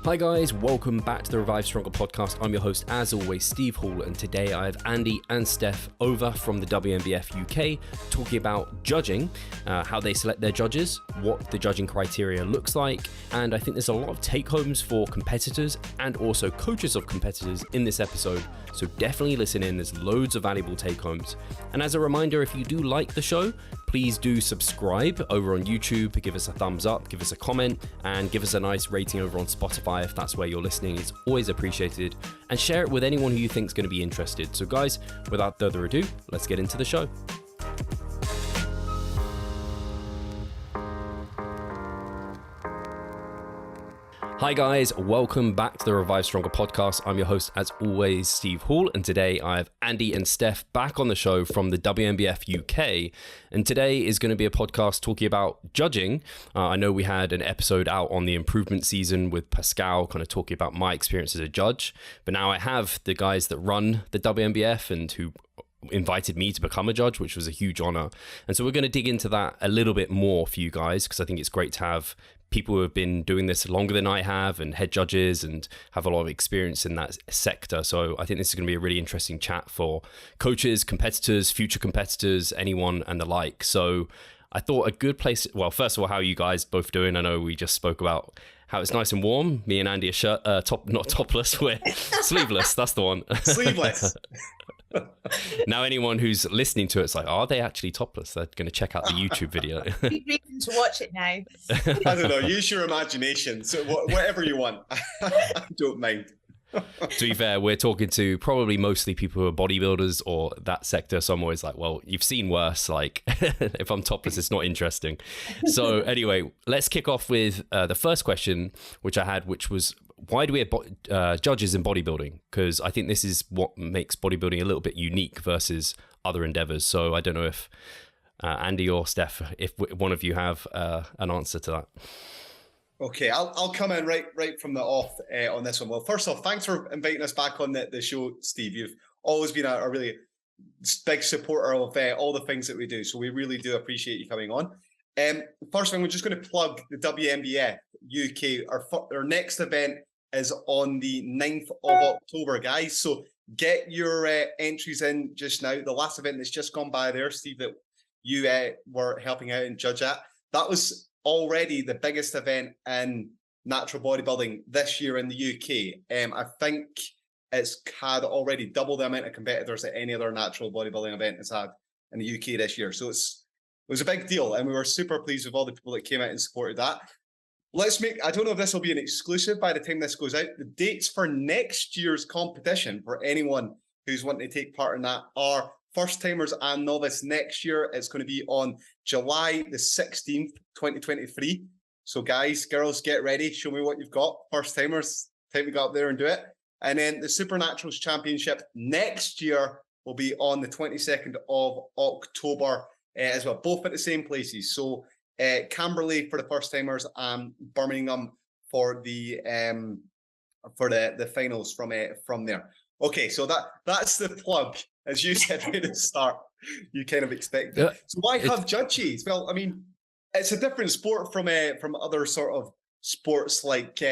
Hi guys, welcome back to the Revive Stronger podcast. I'm your host, as always, Steve Hall, and today I have Andy and Steff over from the WNBF UK talking about judging, how they select their judges, what the judging criteria looks like, and I think there's a lot of take-homes for competitors and also coaches of competitors in this episode, so definitely listen in. There's loads of valuable take-homes. And as a reminder, if you do like the show, please do subscribe over on YouTube, give us a thumbs up, give us a comment, and give us a nice rating over on Spotify if that's where you're listening. It's always appreciated. And share it with anyone who you think is going to be interested. So guys, without further ado, let's get into the show. Hi guys, welcome back to the Revive Stronger podcast. I'm your host, as always, Steve Hall, and today I have Andy and Steff back on the show from the WNBF UK. And today is going to be a podcast talking about judging. I know we had an episode out on the improvement season with Pascal, kind of talking about my experience as a judge. But now I have the guys that run the WNBF and who invited me to become a judge, which was a huge honor. And so we're going to dig into that a little bit more for you guys, because I think it's great to have people who have been doing this longer than I have and head judges and have a lot of experience in that sector. So I think this is going to be a really interesting chat for coaches, competitors, future competitors, anyone and the like. So I thought a good place, well, first of all, how are you guys both doing? I know we just spoke about how it's nice and warm. Me and Andy are not topless, we're sleeveless. That's the one. Sleeveless. Now anyone who's listening to it's like, are they actually topless? They're going to check out the YouTube video. Good reason to watch it now. I don't know. Use your imagination. So whatever you want. I don't mind. To be fair, we're talking to probably mostly people who are bodybuilders or that sector. So I'm always like, well, you've seen worse. Like, if I'm topless, it's not interesting. So anyway, let's kick off with the first question, which I had, which was, why do we have judges in bodybuilding? Because I think this is what makes bodybuilding a little bit unique versus other endeavors. So I don't know if Andy or Steff, if one of you have an answer to that. Okay, I'll come in right from the off on this one. Well, first off, thanks for inviting us back on the show, Steve. You've always been a really big supporter of all the things that we do. So we really do appreciate you coming on. First thing, we're just going to plug the WNBF UK. Our next event is on the 9th of October, guys. So get your entries in just now. The last event that's just gone by there, Steve, that you were helping out and judge at, that was already the biggest event in natural bodybuilding this year in the UK. I think it's had already double the amount of competitors that any other natural bodybuilding event has had in the UK this year. So it was a big deal, and we were super pleased with all the people that came out and supported that. I don't know if this will be an exclusive by the time this goes out. The dates for next year's competition for anyone who's wanting to take part in that are first timers and novice next year. It's going to be on July the 16th, 2023. So guys, girls, get ready. Show me what you've got. First timers, time to go up there and do it. And then the Supernaturals Championship next year will be on the 22nd of October as well, both at the same places. So Camberley for the first timers and Birmingham for the finals from there. Okay, so that's the plug. As you said right at the start, you kind of expected. Yeah. So why have judges? Well, I mean, it's a different sport from other sort of sports like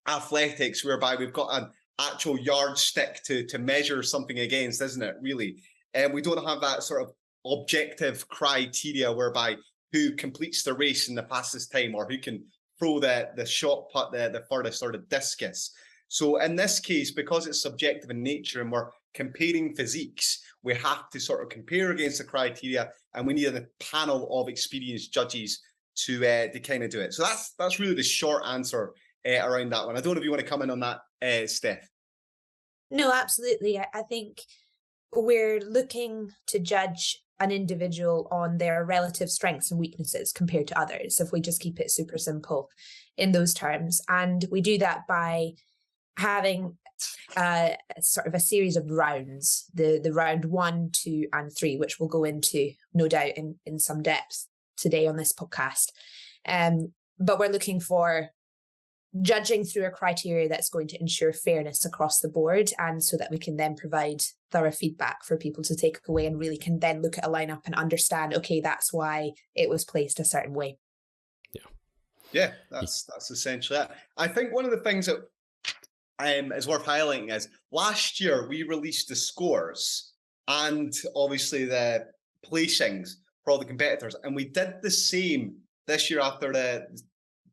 athletics, whereby we've got an actual yardstick to measure something against, isn't it? Really, and we don't have that sort of objective criteria whereby who completes the race in the fastest time or who can throw the shot put the furthest or the discus. So in this case, because it's subjective in nature and we're comparing physiques, we have to sort of compare against the criteria, and we need a panel of experienced judges to kind of do it. So that's really the short answer around that one. I don't know if you want to come in on that, Steff. No, absolutely. I think we're looking to judge an individual on their relative strengths and weaknesses compared to others, if we just keep it super simple in those terms. And we do that by having sort of a series of rounds, the round 1, 2, and 3, which we'll go into, no doubt, in some depth today on this podcast. But we're looking for judging through a criteria that's going to ensure fairness across the board, and so that we can then provide thorough feedback for people to take away and really can then look at a lineup and understand, okay, that's why it was placed a certain way. Yeah. Yeah, that's essentially it. I think one of the things that is worth highlighting is last year we released the scores and obviously the placings for all the competitors, and we did the same this year after the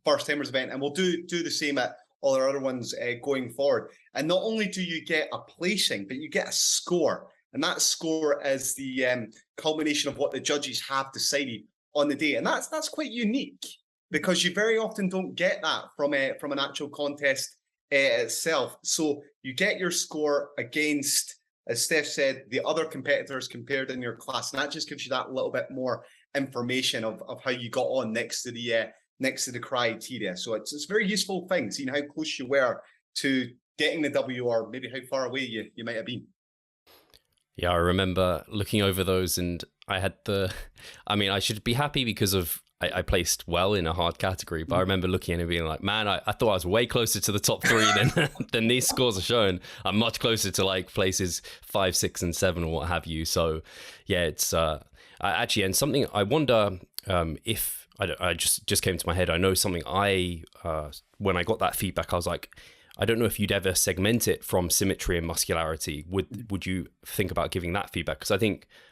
first timers event, and we'll do the same at all our other ones going forward. And not only do you get a placing, but you get a score, and that score is the culmination of what the judges have decided on the day, and that's quite unique because you very often don't get that from an actual contest itself. So you get your score against, as Steff said, the other competitors compared in your class, and that just gives you that little bit more information of how you got on next to the criteria. So it's a very useful thing, seeing how close you were to getting the W, or maybe how far away you might have been. Yeah, I remember looking over those, and I should be happy because I placed well in a hard category, but I remember looking at it and being like, man, I thought I was way closer to the top 3 than these scores are showing. I'm much closer to like places 5, 6, and 7 or what have you. So yeah, it's actually, and something I wonder if I just came to my head. I know something when I got that feedback, I was like, I don't know if you'd ever segment it from symmetry and muscularity. Would you think about giving that feedback? Because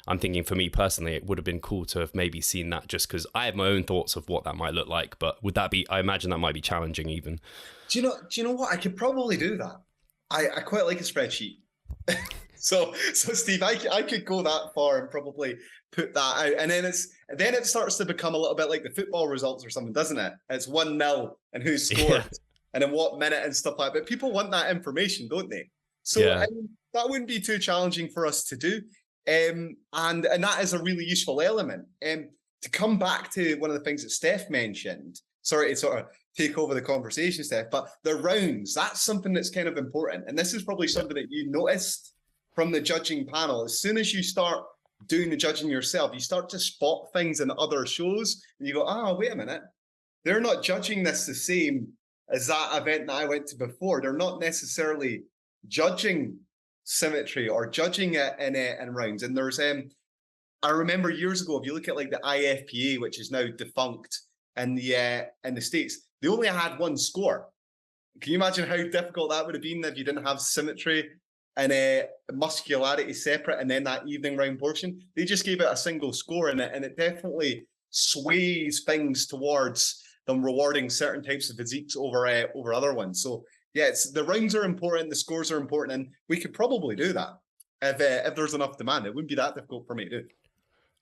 I'm thinking for me personally, it would have been cool to have maybe seen that, just because I have my own thoughts of what that might look like. But would that be? I imagine that might be challenging even. Do you know what? I could probably do that. I quite like a spreadsheet. So Steve, I could go that far and probably put that out, and then it starts to become a little bit like the football results or something, doesn't it? It's 1-0 and who scored. Yeah. And in what minute and stuff like that. But people want that information, don't they? So yeah. That wouldn't be too challenging for us to do. And that is a really useful element. To come back to one of the things that Steff mentioned, sorry to sort of take over the conversation, Steff, but the rounds, that's something that's kind of important. And this is probably something that you noticed from the judging panel. As soon as you start doing the judging yourself, you start to spot things in other shows and you go, wait a minute, they're not judging this the same as that event that I went to before. They're not necessarily judging symmetry or judging it in rounds. And there's I remember years ago, if you look at like the IFPA, which is now defunct in the States, they only had one score. Can you imagine how difficult that would have been if you didn't have symmetry and muscularity separate and then that evening round portion? They just gave it a single score, and it definitely sways things towards them rewarding certain types of physiques over other ones. So yeah, the rounds are important, the scores are important, and we could probably do that if there's enough demand. It wouldn't be that difficult for me to do.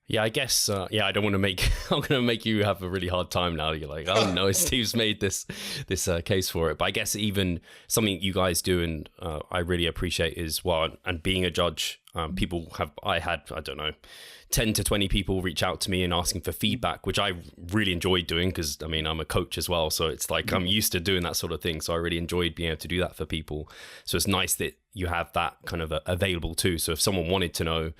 Yeah, I guess. I don't want to make. I'm going to make you have a really hard time now. You're like, oh no, Steve's made this case for it. But I guess even something you guys do, and I really appreciate, is and being a judge, people have. I don't know, 10 to 20 people reach out to me and asking for feedback, which I really enjoyed doing because I'm a coach as well, so it's like I'm used to doing that sort of thing. So I really enjoyed being able to do that for people. So it's nice that you have that kind of available too. So if someone wanted to know,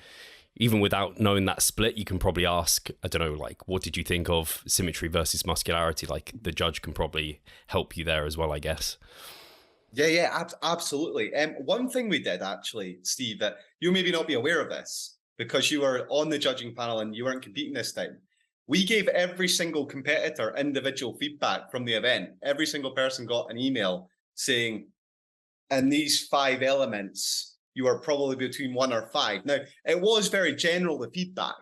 even without knowing that split, you can probably ask, I don't know, like, what did you think of symmetry versus muscularity? Like, the judge can probably help you there as well, I guess. Yeah, absolutely. One thing we did actually, Steve, that you maybe not be aware of this because you were on the judging panel and you weren't competing this time. We gave every single competitor individual feedback from the event. Every single person got an email saying, in these 5 elements, you are probably between 1 or 5. Now, it was very general, the feedback,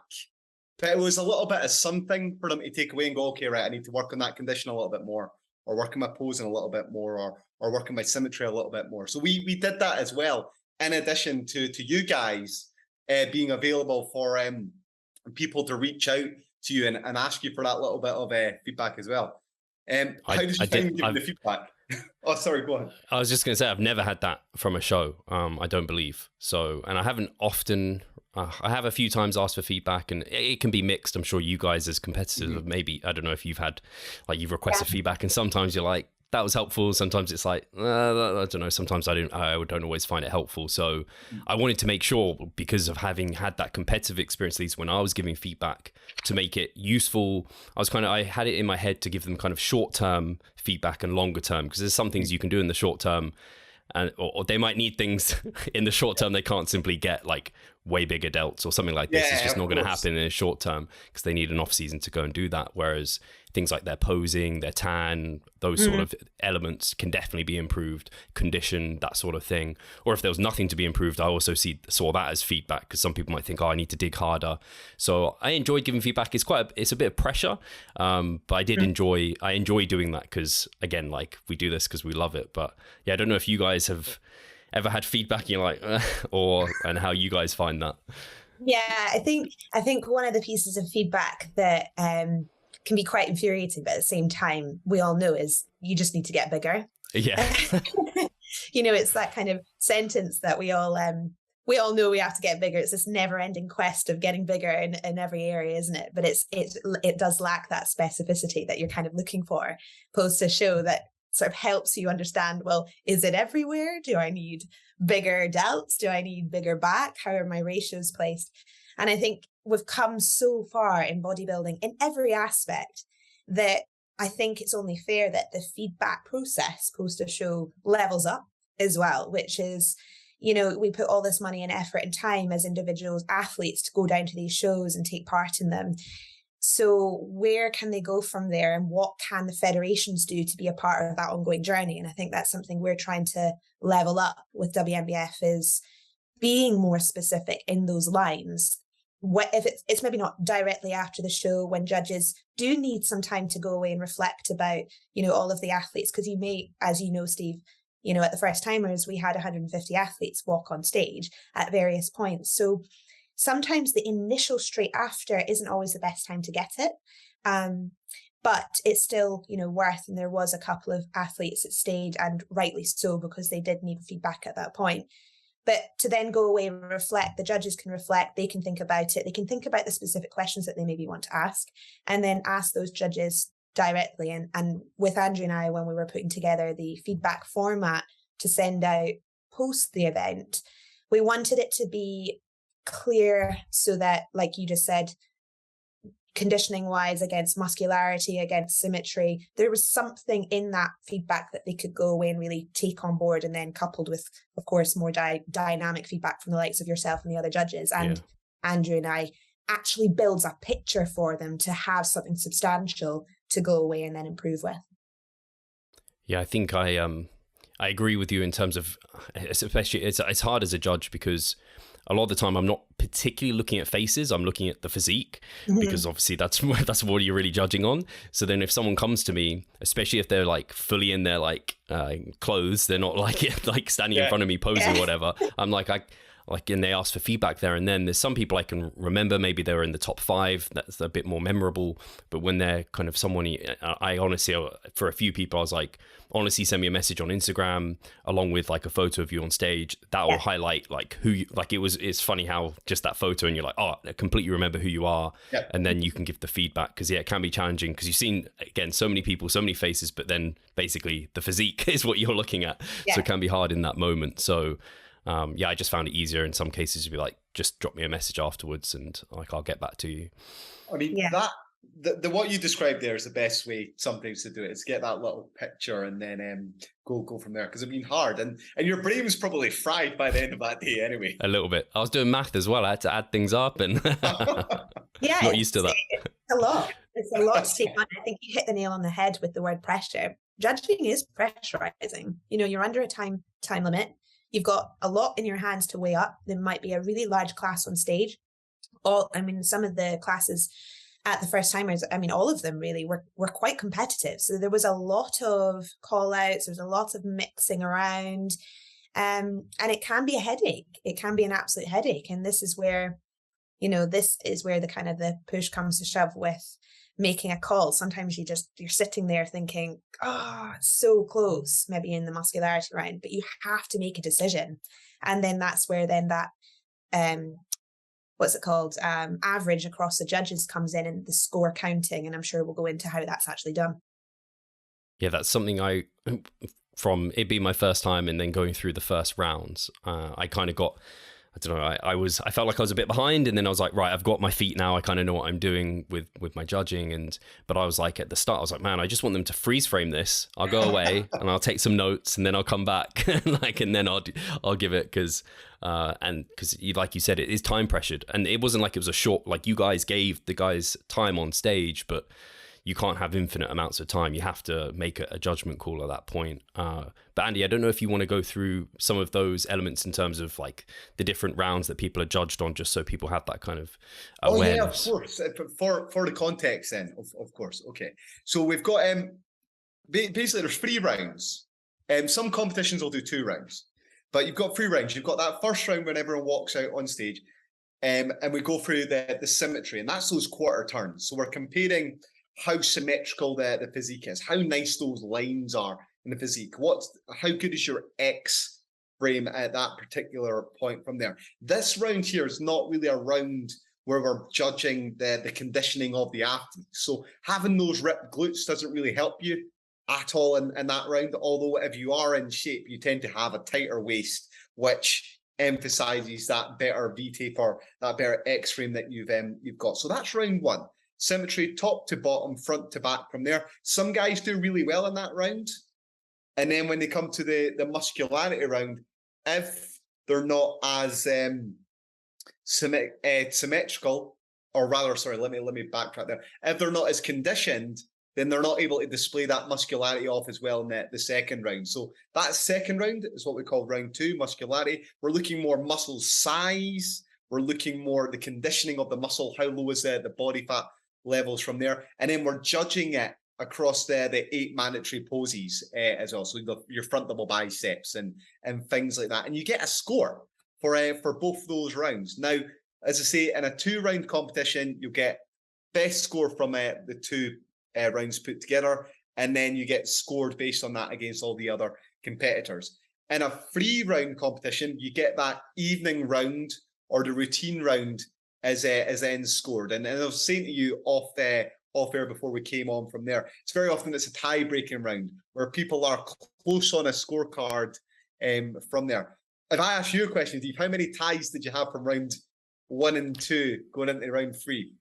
but it was a little bit of something for them to take away and go, okay, right, I need to work on that condition a little bit more, or work on my posing a little bit more, or work on my symmetry a little bit more. So we did that as well, in addition to you guys being available for people to reach out to you and ask you for that little bit of feedback as well. How did you find giving the feedback? Oh, sorry, go on. I was just going to say, I've never had that from a show, I don't believe. So, and I haven't often, I have a few times asked for feedback, and it can be mixed. I'm sure you guys as competitors, maybe, I don't know if you've had, like, you've requested feedback and sometimes you're like, that was helpful. Sometimes it's like, I don't know. Sometimes I don't always find it helpful. So I wanted to make sure, because of having had that competitive experience, at least when I was giving feedback, to make it useful. I had it in my head to give them kind of short-term feedback and longer term, because there's some things you can do in the short term, and or they might need things in the short term they can't simply get, like way bigger delts or something like this. It's just not going to happen in the short term because they need an off season to go and do that. Whereas things like their posing, their tan, those sort of elements can definitely be improved, condition, that sort of thing. Or if there was nothing to be improved, I also saw that as feedback, because some people might think, oh, I need to dig harder. So I enjoyed giving feedback. It's a bit of pressure, but I enjoy doing that because, again, like, we do this because we love it. But yeah, I don't know if you guys have ever had feedback you're like, and how you guys find that. Yeah, I think one of the pieces of feedback that can be quite infuriating, but at the same time, we all know is you just need to get bigger. Yeah. It's that kind of sentence that we all know we have to get bigger. It's this never ending quest of getting bigger in every area, isn't it? But it does lack that specificity that you're kind of looking for, post a show that sort of helps you understand, well, is it everywhere? Do I need bigger delts? Do I need bigger back? How are my ratios placed? And I think we've come so far in bodybuilding in every aspect that I think it's only fair that the feedback process post a show levels up as well, which is, we put all this money and effort and time as individuals, athletes, to go down to these shows and take part in them. So where can they go from there, and what can the federations do to be a part of that ongoing journey? And I think that's something we're trying to level up with WNBF, is being more specific in those lines. What if it's maybe not directly after the show, when judges do need some time to go away and reflect about, all of the athletes, because you may, as you know, Steve, at the First Timers, we had 150 athletes walk on stage at various points. So sometimes the initial straight after isn't always the best time to get it. But it's still, worth, and there was a couple of athletes that stayed, and rightly so, because they did need feedback at that point. But to then go away and reflect, the judges can reflect, they can think about it, they can think about the specific questions that they maybe want to ask, and then ask those judges directly. And with Andrew and I, when we were putting together the feedback format to send out post the event, we wanted it to be clear so that, like you just said, conditioning wise, against muscularity, against symmetry, there was something in that feedback that they could go away and really take on board, and then coupled with, of course, more dynamic feedback from the likes of yourself and the other judges and Andrew and I, actually builds a picture for them to have something substantial to go away and then improve with. Yeah, I think I agree with you in terms of, especially it's hard as a judge, because a lot of the time I'm not particularly looking at faces, I'm looking at the physique, because obviously that's what you're really judging on. So then if someone comes to me, especially if they're like fully in their like clothes, they're not like standing in front of me posing or whatever, I'm like, and they ask for feedback there and then. There's some people I can remember, maybe they were in the top 5, that's a bit more memorable. But when they're kind of someone, I honestly, for a few people, I was like, honestly, send me a message on Instagram along with like a photo of you on stage. That will highlight like who you, like it's funny how just that photo and you're like, oh, I completely remember who you are. Yep. And then you can give the feedback, because it can be challenging, because you've seen, again, so many people, so many faces, but then basically the physique is what you're looking at. So it can be hard in that moment. So I just found it easier in some cases to be like, just drop me a message afterwards and like, I'll get back to you. I mean, the what you described there is the best way sometimes to do it, is get that little picture and then go from there, because it'd been hard, and your brain was probably fried by the end of that day anyway. A little bit. I was doing math as well. I had to add things up and not used to that. It's a lot to take on. I think you hit the nail on the head with the word pressure. Judging is pressurizing. You're under a time limit. You've got a lot in your hands to weigh up. There might be a really large class on stage. Some of the classes at the First Timers, all of them really were quite competitive. So there was a lot of call outs. There was a lot of mixing around. And it can be a headache. It can be an absolute headache. And this is where, the kind of the push comes to shove with making a call. Sometimes you're sitting there thinking, it's so close, maybe in the muscularity round, but you have to make a decision. And then that's where then that, average across the judges comes in, and the score counting. And I'm sure we'll go into how that's actually done. Yeah, that's something from it being my first time and then going through the first rounds, I kind of got I don't know. I felt like I was a bit behind, and then I was like, right, I've got my feet now. I kind of know what I'm doing with my judging, but I was like at the start, I was like, man, I just want them to freeze frame this. I'll go away and I'll take some notes, and then I'll come back, and then I'll give it because like you said, it is time pressured, and it wasn't like it was a short. Like you guys gave the guys time on stage, but you can't have infinite amounts of time. You have to make a judgment call at that point. But Andy, I don't know if you want to go through some of those elements in terms of like the different rounds that people are judged on, just so people have that kind of awareness. Oh yeah, of course. For the context then, of course. Okay. So we've got basically there's 3 rounds. Some competitions will do 2 rounds, but you've got 3 rounds. You've got that first round when everyone walks out on stage, and we go through the symmetry, and that's those quarter turns. So we're comparing how symmetrical the physique is, how nice those lines are in the physique, how good is your X frame at that particular point from there. This round here is not really a round where we're judging the conditioning of the athlete. So having those ripped glutes doesn't really help you at all in that round, although if you are in shape, you tend to have a tighter waist, which emphasizes that better V-tape or that better X frame that you've got. So that's round 1. Symmetry, top to bottom, front to back from there. Some guys do really well in that round. And then when they come to the muscularity round, if they're not as symmetrical, or rather, sorry, let me backtrack there. If they're not as conditioned, then they're not able to display that muscularity off as well in the second round. So that second round is what we call round 2, muscularity. We're looking more muscle size. We're looking more the conditioning of the muscle. How low is the body fat levels from there, and then we're judging it across the 8 mandatory poses as well. So your front double biceps and things like that, and you get a score for both those rounds. Now, as I say, in a 2-round competition, you'll get best score from the 2 rounds put together, and then you get scored based on that against all the other competitors. In a 3-round competition, you get that evening round or the routine round as then scored. And I was saying to you off air before we came on from there, it's very often it's a tie-breaking round where people are close on a scorecard from there. If I ask you a question, Steve, how many ties did you have from round 1 and 2 going into round 3?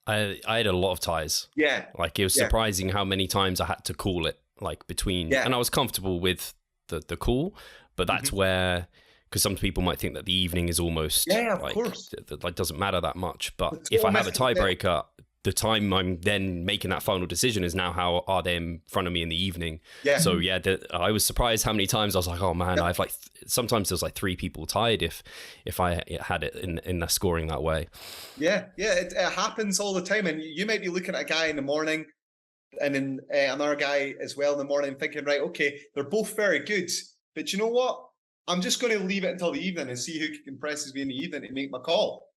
I had a lot of ties. Yeah. Like it was surprising how many times I had to call it like between, and I was comfortable with the call, but that's where, because some people might think that the evening is almost of course, like doesn't matter that much. But if I have a tiebreaker, the time I'm then making that final decision is now how are they in front of me in the evening. Yeah. So I was surprised how many times I was like, oh man, I've like sometimes there's like 3 people tied if I had it in the scoring that way. Yeah, it happens all the time, and you might be looking at a guy in the morning and then another guy as well in the morning, thinking, right, okay, they're both very good, but you know what? I'm just going to leave it until the evening and see who impresses me in the evening to make my call.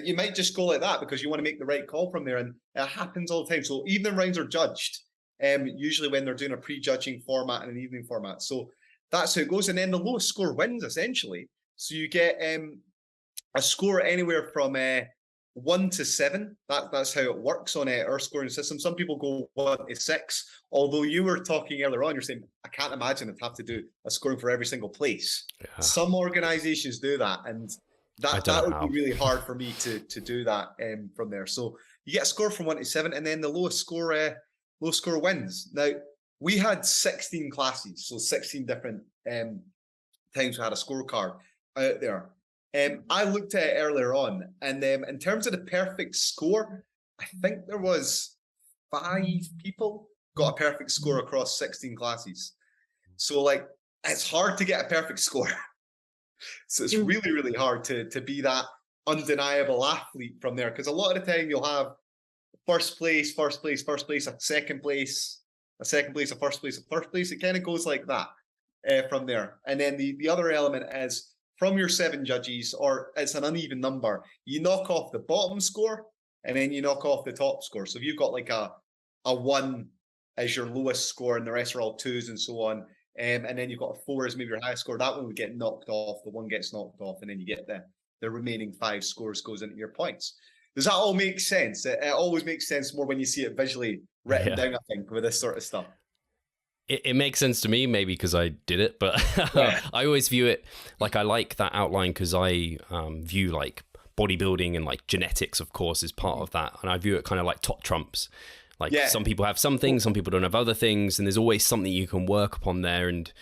You might just go like that because you want to make the right call from there, and it happens all the time. So evening rounds are judged, usually when they're doing a pre-judging format and an evening format. So that's how it goes, and then the lowest score wins essentially. So you get a score anywhere from 1 to 7. That's how it works on our scoring system. Some people go 1 to 6. Although you were talking earlier on, you're saying I can't imagine I'd have to do a scoring for every single place. Yeah. Some organizations do that, and that would be really hard for me to do that from there. So you get a score from 1 to 7, and then the lowest score wins. Now we had 16 classes, so 16 different times we had a scorecard out there. I looked at it earlier on, and in terms of the perfect score, I think there was 5 people got a perfect score across 16 classes. So like, it's hard to get a perfect score. So it's really, really hard to be that undeniable athlete from there, because a lot of the time you'll have first place, a second place, a second place, a first place, a third place. It kind of goes like that from there. And then the other element is from your 7 judges, or it's an uneven number, you knock off the bottom score and then you knock off the top score. So if you've got like a 1 as your lowest score and the rest are all 2s and so on, and then you've got a 4 as maybe your highest score, that one would get knocked off, the 1 gets knocked off, and then you get the remaining 5 scores goes into your points. Does that all make sense? It always makes sense more when you see it visually written down, I think, with this sort of stuff. It makes sense to me, maybe because I did it, but I always view it like I like that outline because I view like bodybuilding and like genetics, of course, is part of that. And I view it kind of like top trumps. Like some people have some things, some people don't have other things, and there's always something you can work upon there. And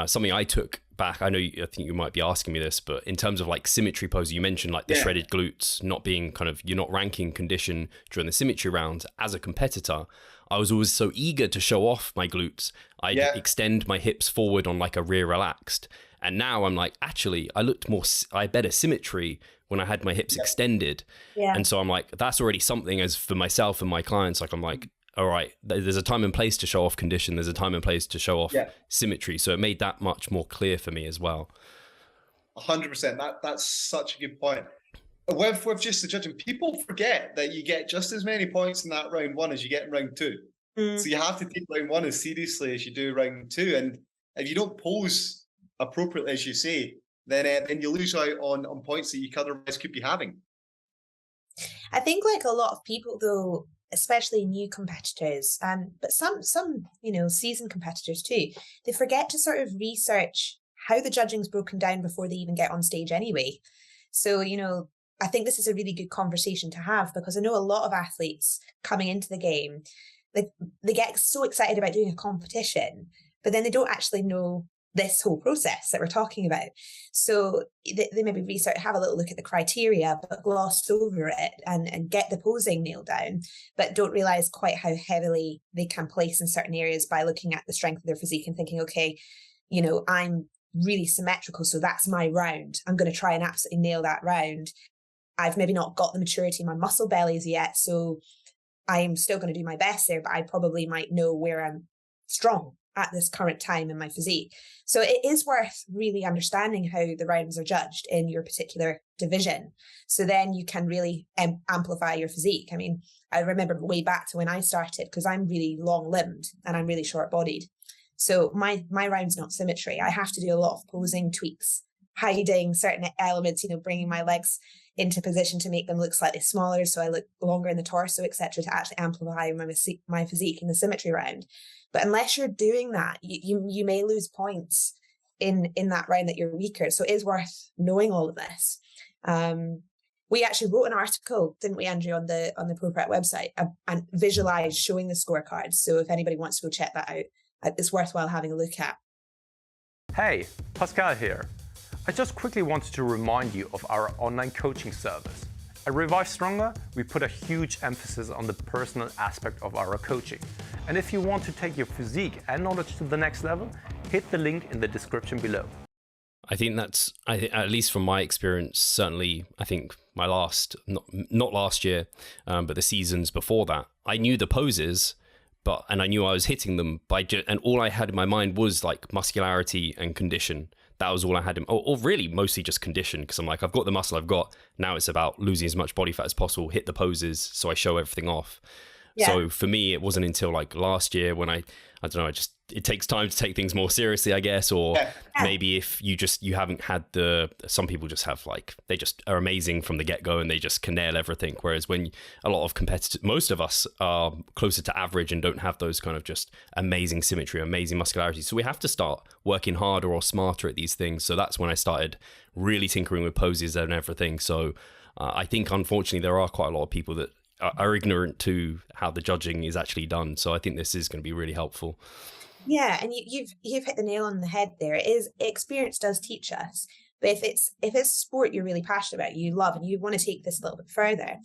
something I took back, I think you might be asking me this, but in terms of like symmetry pose, you mentioned like the shredded glutes not being kind of, you're not ranking condition during the symmetry rounds. As a competitor, I was always so eager to show off my glutes. I'd extend my hips forward on like a rear relaxed. And now I'm like, actually, I had better symmetry when I had my hips extended. Yeah. And so I'm like, that's already something as for myself and my clients. Like, I'm like, all right, there's a time and place to show off condition. There's a time and place to show off symmetry. So it made that much more clear for me as well. 100%. That's such a good point. With just the judging, people forget that you get just as many points in that round one as you get in round two. So you have to take round one as seriously as you do round two. And if you don't pose appropriately, as you say, then you lose out on points that you otherwise could be having. I think like a lot of people though, especially new competitors, but some seasoned competitors too, they forget to sort of research how the judging's broken down before they even get on stage anyway. So, I think this is a really good conversation to have, because I know a lot of athletes coming into the game, they get so excited about doing a competition, but then they don't actually know this whole process that we're talking about. So they maybe have a little look at the criteria, but gloss over it and get the posing nailed down, but don't realize quite how heavily they can place in certain areas by looking at the strength of their physique and thinking, okay, I'm really symmetrical, so that's my round. I'm going to try and absolutely nail that round. I've maybe not got the maturity in my muscle bellies yet, so I'm still going to do my best there, but I probably might know where I'm strong at this current time in my physique. So it is worth really understanding how the rounds are judged in your particular division. So then you can really amplify your physique. I mean, I remember way back to when I started, because I'm really long limbed and I'm really short bodied. So my round's not symmetry. I have to do a lot of posing tweaks, hiding certain elements, bringing my legs into position to make them look slightly smaller, so I look longer in the torso, etc., to actually amplify my physique in the symmetry round. But unless you're doing that, you may lose points in that round that you're weaker. So it is worth knowing all of this. We actually wrote an article, didn't we, Andrew, on the ProPrep website, and visualized showing the scorecards. So if anybody wants to go check that out, it's worthwhile having a look at. Hey, Pascal here. I just quickly wanted to remind you of our online coaching service. At Revive Stronger, we put a huge emphasis on the personal aspect of our coaching. And if you want to take your physique and knowledge to the next level, hit the link in the description below. I think at least from my experience, certainly, I think my not last year, but the seasons before that, I knew the poses, and I knew I was hitting them and all I had in my mind was like muscularity and condition. That was all I had, or really mostly just condition, because I'm like, I've got the muscle I've got. Now it's about losing as much body fat as possible, hit the poses so I show everything off. Yeah. So for me, it wasn't until like last year when I don't know, it takes time to take things more seriously, I guess, or maybe if you haven't had some people just have they just are amazing from the get-go and they just can nail everything. Whereas when a lot of competitors, most of us are closer to average and don't have those kind of just amazing symmetry, amazing muscularity. So we have to start working harder or smarter at these things. So that's when I started really tinkering with poses and everything. So I think, unfortunately, there are quite a lot of people that are ignorant to how the judging is actually done. So I think this is going to be really helpful. Yeah, and you've hit the nail on the head there. Experience does teach us. But if it's a sport you're really passionate about, you love, and you want to take this a little bit further,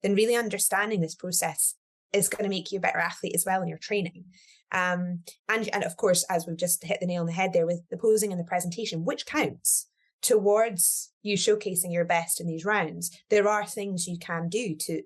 then really understanding this process is going to make you a better athlete as well in your training. And of course, as we've just hit the nail on the head there with the posing and the presentation, which counts towards you showcasing your best in these rounds, there are things you can do to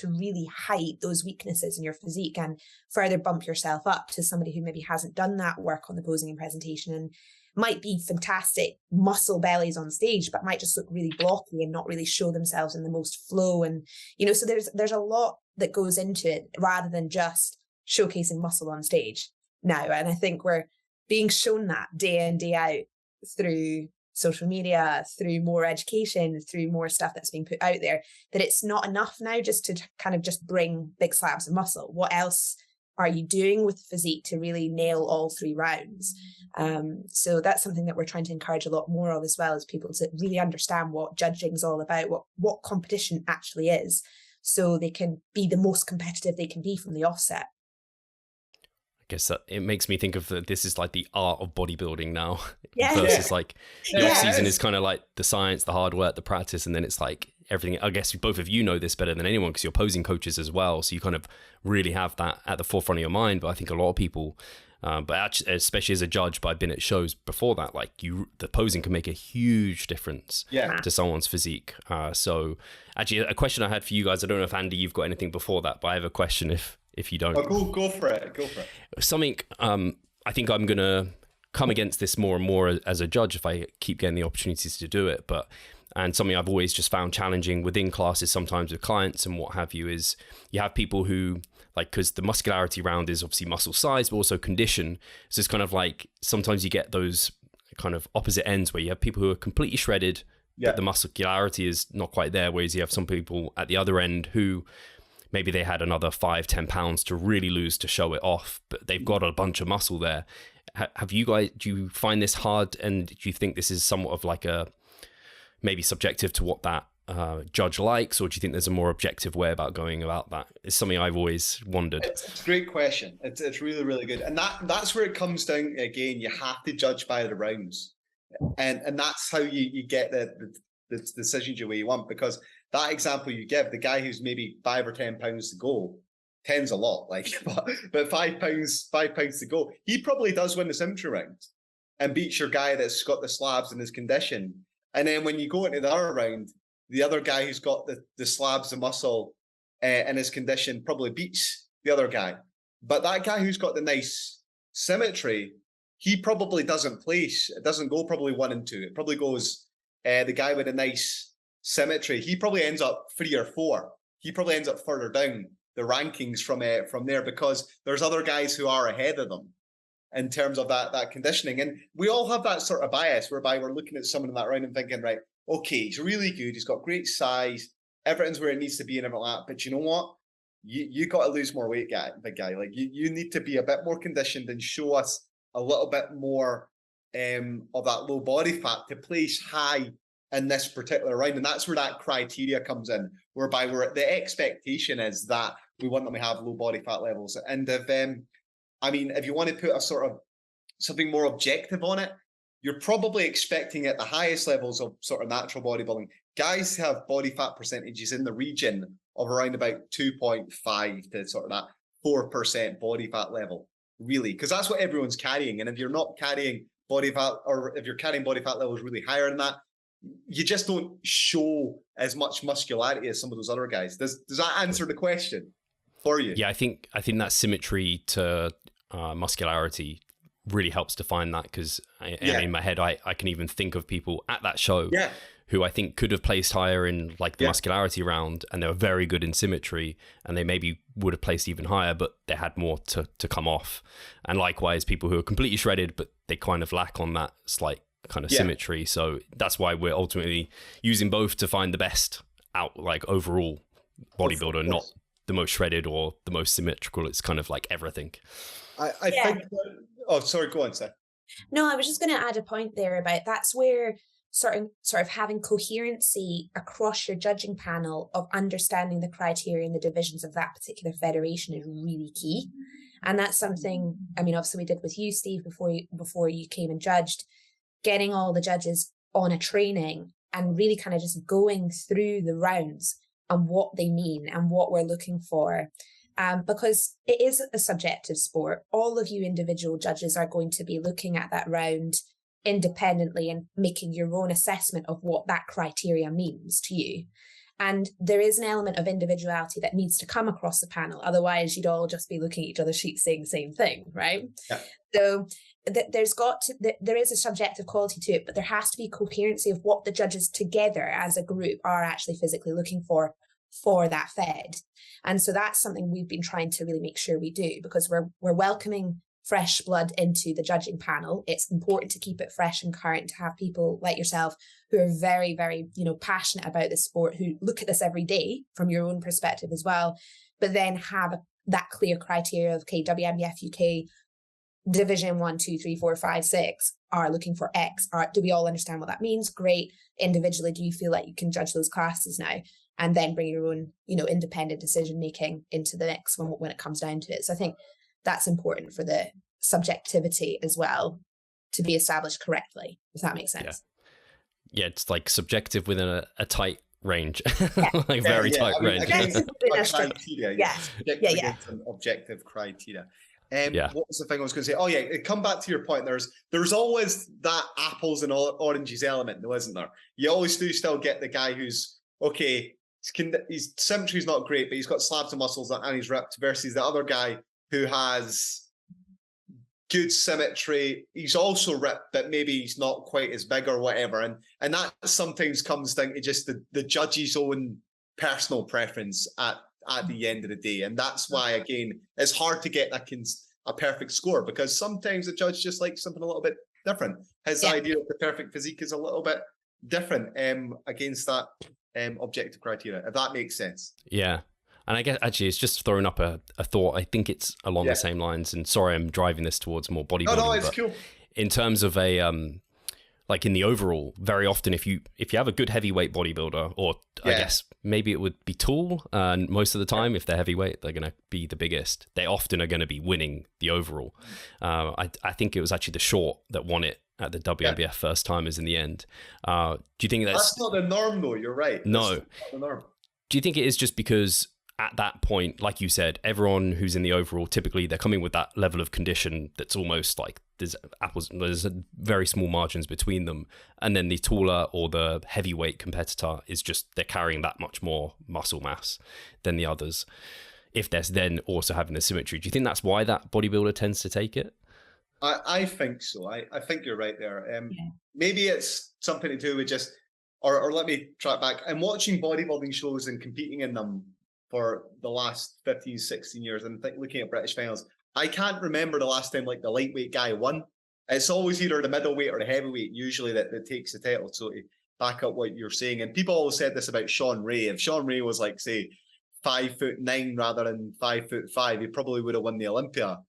really hide those weaknesses in your physique and further bump yourself up to somebody who maybe hasn't done that work on the posing and presentation and might be fantastic muscle bellies on stage, but might just look really blocky and not really show themselves in the most flow. And, so there's a lot that goes into it rather than just showcasing muscle on stage now. And I think we're being shown that day in, day out through social media, through more education, through more stuff that's being put out there, that it's not enough now just to kind of just bring big slabs of muscle. What else are you doing with physique to really nail all 3 rounds? So that's something that we're trying to encourage a lot more of as well, as people to really understand what judging is all about, what competition actually is, so they can be the most competitive they can be from the offset. I guess that it makes me think of this is like the art of bodybuilding now. Yeah. Versus like the Yeah. off season is kind of like the science, the hard work, the practice, and then it's like everything. I guess both of you know this better than anyone because you're posing coaches as well, so you kind of really have that at the forefront of your mind. But I think a lot of people, but actually, especially as a judge, but I've been at shows before that, like the posing can make a huge difference to someone's physique. So actually, a question I had for you guys, I don't know if Andy, you've got anything before that, but I have a question if you don't. Oh, go for it. Something I think I'm gonna come against this more and more as a judge if I keep getting the opportunities to do it, and something I've always just found challenging within classes, sometimes with clients and what have you, is you have people who, like, because the muscularity round is obviously muscle size, but also condition. So it's kind of like sometimes you get those kind of opposite ends where you have people who are completely shredded, but the muscularity is not quite there. Whereas you have some people at the other end who maybe they had another 5-10 pounds to really lose to show it off, but they've got a bunch of muscle there. Have you guys, do you find this hard? And do you think this is somewhat of like a, maybe subjective to what that judge likes, or do you think there's a more objective way about going about that? It's something I've always wondered. It's a great question. It's really, really good. And that's where it comes down again. You have to judge by the rounds. And that's how you get the decisions you want, because that example you give, the guy who's maybe 5 or 10 pounds to go, 10's a lot, like, but 5 pounds to go, he probably does win the symmetry round and beats your guy that's got the slabs in his condition. And then when you go into the other round, the other guy who's got the slabs, the muscle in his condition probably beats the other guy. But that guy who's got the nice symmetry, he probably doesn't place. It doesn't go probably 1 and 2. It probably goes the guy with a nice symmetry. He probably ends up 3 or 4. He probably ends up further down the rankings from there, because there's other guys who are ahead of them in terms of that conditioning. And we all have that sort of bias whereby we're looking at someone in that round and thinking, right, okay, he's really good. He's got great size. Everything's where it needs to be and everything like that. But you know what? You got to lose more weight, big guy. Like you need to be a bit more conditioned and show us a little bit more of that low body fat to place high in this particular round. And that's where that criteria comes in, whereby the expectation is that we want them to have low body fat levels. And if you want to put a sort of something more objective on it, you're probably expecting at the highest levels of sort of natural bodybuilding, guys have body fat percentages in the region of around about 2.5 to sort of that 4% body fat level, really, because that's what everyone's carrying. And if you're not carrying body fat, or if you're carrying body fat levels really higher than that, you just don't show as much muscularity as some of those other guys. Does that answer the question for you? Yeah, I think that symmetry to muscularity really helps define that, because in my head I can even think of people at that show who I think could have placed higher in like the muscularity round, and they were very good in symmetry, and they maybe would have placed even higher, but they had more to come off. And likewise, people who are completely shredded, but they kind of lack on that slight kind of symmetry. So that's why we're ultimately using both to find the best out, like overall bodybuilder, not the most shredded or the most symmetrical. It's kind of like everything. I think. Oh, sorry. Go on, Stef. No, I was just going to add a point there about that's where sort of having coherency across your judging panel of understanding the criteria and the divisions of that particular federation is really key. And that's something, I mean, obviously we did with you, Steve, before you came and judged, getting all the judges on a training and really kind of just going through the rounds and what they mean and what we're looking for. Because it is a subjective sport. All of you individual judges are going to be looking at that round independently and making your own assessment of what that criteria means to you. And there is an element of individuality that needs to come across the panel. Otherwise, you'd all just be looking at each other's sheets saying the same thing, right? Yeah. So there is a subjective quality to it, but there has to be coherency of what the judges together as a group are actually physically looking for that fed. And so that's something we've been trying to really make sure we do, because we're welcoming fresh blood into the judging panel. It's important to keep it fresh and current, to have people like yourself who are very, very, passionate about this sport, who look at this every day from your own perspective as well, but then have that clear criteria of, okay, WNBF UK division 1, 2, 3, 4, 5, 6 are looking for X. Do we all understand what that means? Great. Individually, do you feel like you can judge those classes now and then bring your own, independent decision making into the mix when it comes down to it? So I think that's important for the subjectivity as well to be established correctly, if that makes sense. Yeah, it's like subjective within a tight range, Yeah. like very tight range. Criteria, yeah. Objective criteria. Yeah. What was the thing I was going to say? Oh yeah, come back to your point. There's always that apples and oranges element, though, isn't there? You always do still get the guy who's okay. His symmetry's not great, but he's got slabs of muscles and he's ripped, versus the other guy who has good symmetry. He's also ripped, but maybe he's not quite as big or whatever. And that sometimes comes down to just the judge's own personal preference at the end of the day. And that's why, again, it's hard to get a perfect score, because sometimes the judge just likes something a little bit different. His idea of the perfect physique is a little bit different against that objective criteria, if that makes sense. Yeah. And I guess actually it's just throwing up a thought. I think it's along the same lines. And sorry, I'm driving this towards more bodybuilding. No, it's cool. In terms of a like in the overall, very often if you have a good heavyweight bodybuilder, or I guess maybe it would be tall, and most of the time if they're heavyweight, they're going to be the biggest. They often are going to be winning the overall. I think it was actually the short that won it at the WNBF first timers in the end. Do you think that's not the norm though? You're right. No. That's not the norm. Do you think it is just because at that point, like you said, everyone who's in the overall, typically they're coming with that level of condition that's almost like there's very small margins between them. And then the taller or the heavyweight competitor is just, they're carrying that much more muscle mass than the others. If they're then also having the symmetry, do you think that's why that bodybuilder tends to take it? I think so. I think you're right there. Maybe it's something to do with just, or let me track back. I'm watching bodybuilding shows and competing in them for the last 15, 16 years, and looking at British finals. I can't remember the last time like the lightweight guy won. It's always either the middleweight or the heavyweight usually that takes the title. So to back up what you're saying, and people always said this about Sean Ray. If Sean Ray was like, say, 5'9" rather than 5'5", he probably would have won the Olympia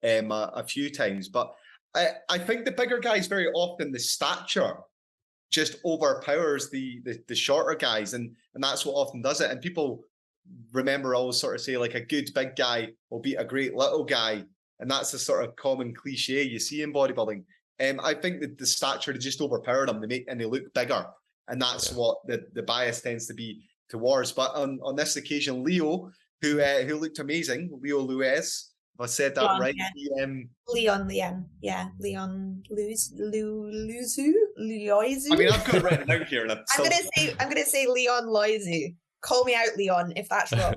a few times. But I think the bigger guys, very often the stature just overpowers the shorter guys, and that's what often does it. And people remember always sort of say like a good big guy will beat a great little guy, and that's a sort of common cliche you see in bodybuilding. I think that the stature, they just overpower them, they look bigger, and that's what the bias tends to be towards. But on this occasion, Leo, who looked amazing, Leo Luez, if I said that right, Leon Luzu. I mean, I've got it written out here. I'm gonna say Leon Loizu. Call me out, Leon, if that's wrong.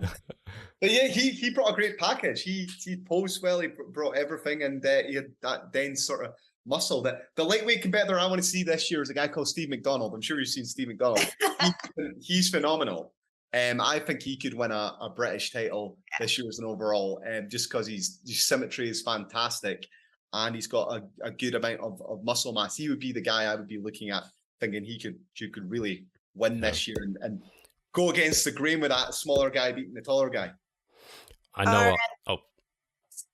But yeah, he brought a great package. He posed well. He brought everything, and he had that dense sort of muscle. That the lightweight competitor I want to see this year is a guy called Steve McDonald. I'm sure you've seen Steve McDonald. He's phenomenal. I think he could win a British title this year as an overall, just because his symmetry is fantastic, and he's got a good amount of muscle mass. He would be the guy I would be looking at, thinking he could really win this year and go against the grain with that smaller guy beating the taller guy. I know.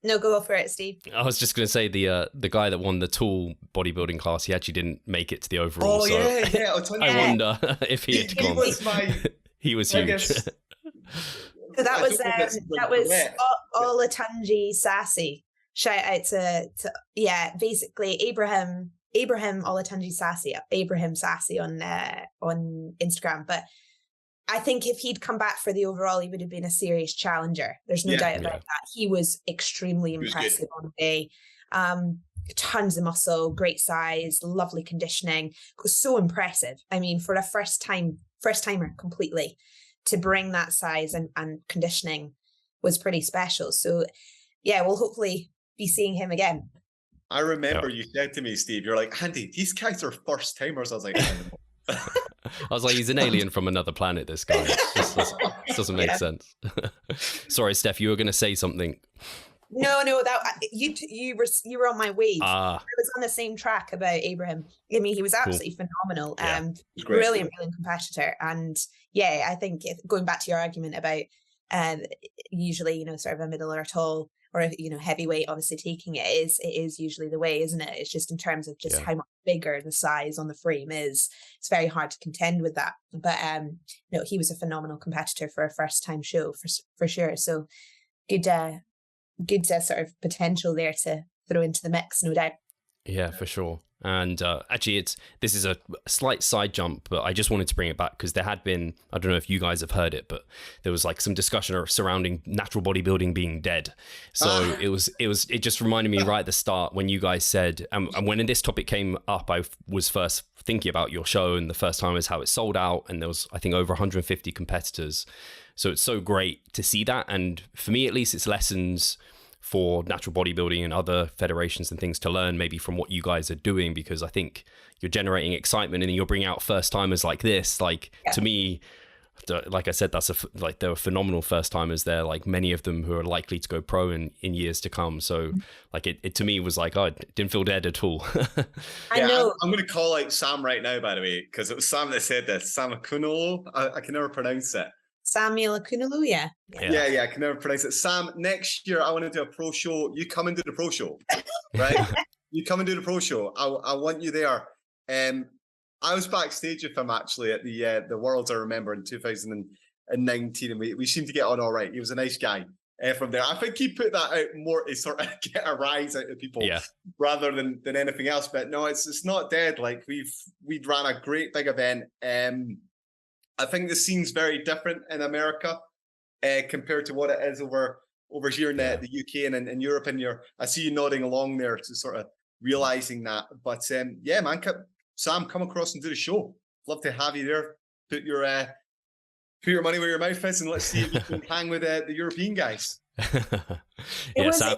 No, go for it, Steve. I was just going to say the guy that won the tall bodybuilding class, he actually didn't make it to the overall. Oh, so yeah. I wonder if he had gone. He was huge. So that was Olatunji Sassy. Shout out to basically Abraham Olatunji Sassy, Abraham Sassy on Instagram. But I think if he'd come back for the overall, he would have been a serious challenger. There's no doubt about that. He was extremely impressive on the day. Tons of muscle, great size, lovely conditioning. It was so impressive. I mean, for a first timer completely, to bring that size and conditioning was pretty special. So yeah, we'll hopefully be seeing him again. I remember you said to me, Steve, you're like, Andy, these guys are first timers. I was like, I don't know. I was like, he's an alien from another planet, this guy. This doesn't make sense. Sorry, Steff, you were going to say something. No, that you were on my wave. I was on the same track about Abraham. I mean, he was absolutely phenomenal. Brilliant competitor. And yeah, I think going back to your argument about usually, you know, sort of a middle or tall or, you know, heavyweight, obviously taking it is usually the way, isn't it? It's just in terms of just how much bigger the size on the frame is. It's very hard to contend with that. But no, he was a phenomenal competitor for a first time show for sure. So good sort of potential there to throw into the mix, no doubt. Yeah, for sure. And actually, this is a slight side jump, but I just wanted to bring it back because there had been, I don't know if you guys have heard it, but there was like some discussion surrounding natural bodybuilding being dead. So it just reminded me right at the start when you guys said, and when this topic came up, I was first thinking about your show, and the first time was how it sold out, and there was, I think, over 150 competitors. So it's so great to see that, and for me at least, it's lessons for natural bodybuilding and other federations and things to learn maybe from what you guys are doing, because I think you're generating excitement and you're bringing out first timers like this. Like to me, like I said, there were phenomenal first timers there, like many of them who are likely to go pro in years to come. So like it to me was like, oh, it didn't feel dead at all. I know. I'm going to call out Sam right now, by the way, because it was Sam that said this. Sam Akunolo. I can never pronounce it. Samuel Akunolu, yeah, I can never pronounce it. Sam, next year I want to do a pro show. You come and do the pro show, right? You come and do the pro show. I want you there. I was backstage with him actually at the Worlds, I remember, in 2019, and we seemed to get on all right. He was a nice guy from there. I think he put that out more to sort of get a rise out of people rather than anything else. But no, it's not dead. Like we'd ran a great big event. I think the scene's very different in America compared to what it is over here in the UK and in Europe. And I see you nodding along there to sort of realizing that. But yeah, man, Sam, come across and do the show. Love to have you there. Put your money where your mouth is, and let's see if you can hang with the European guys.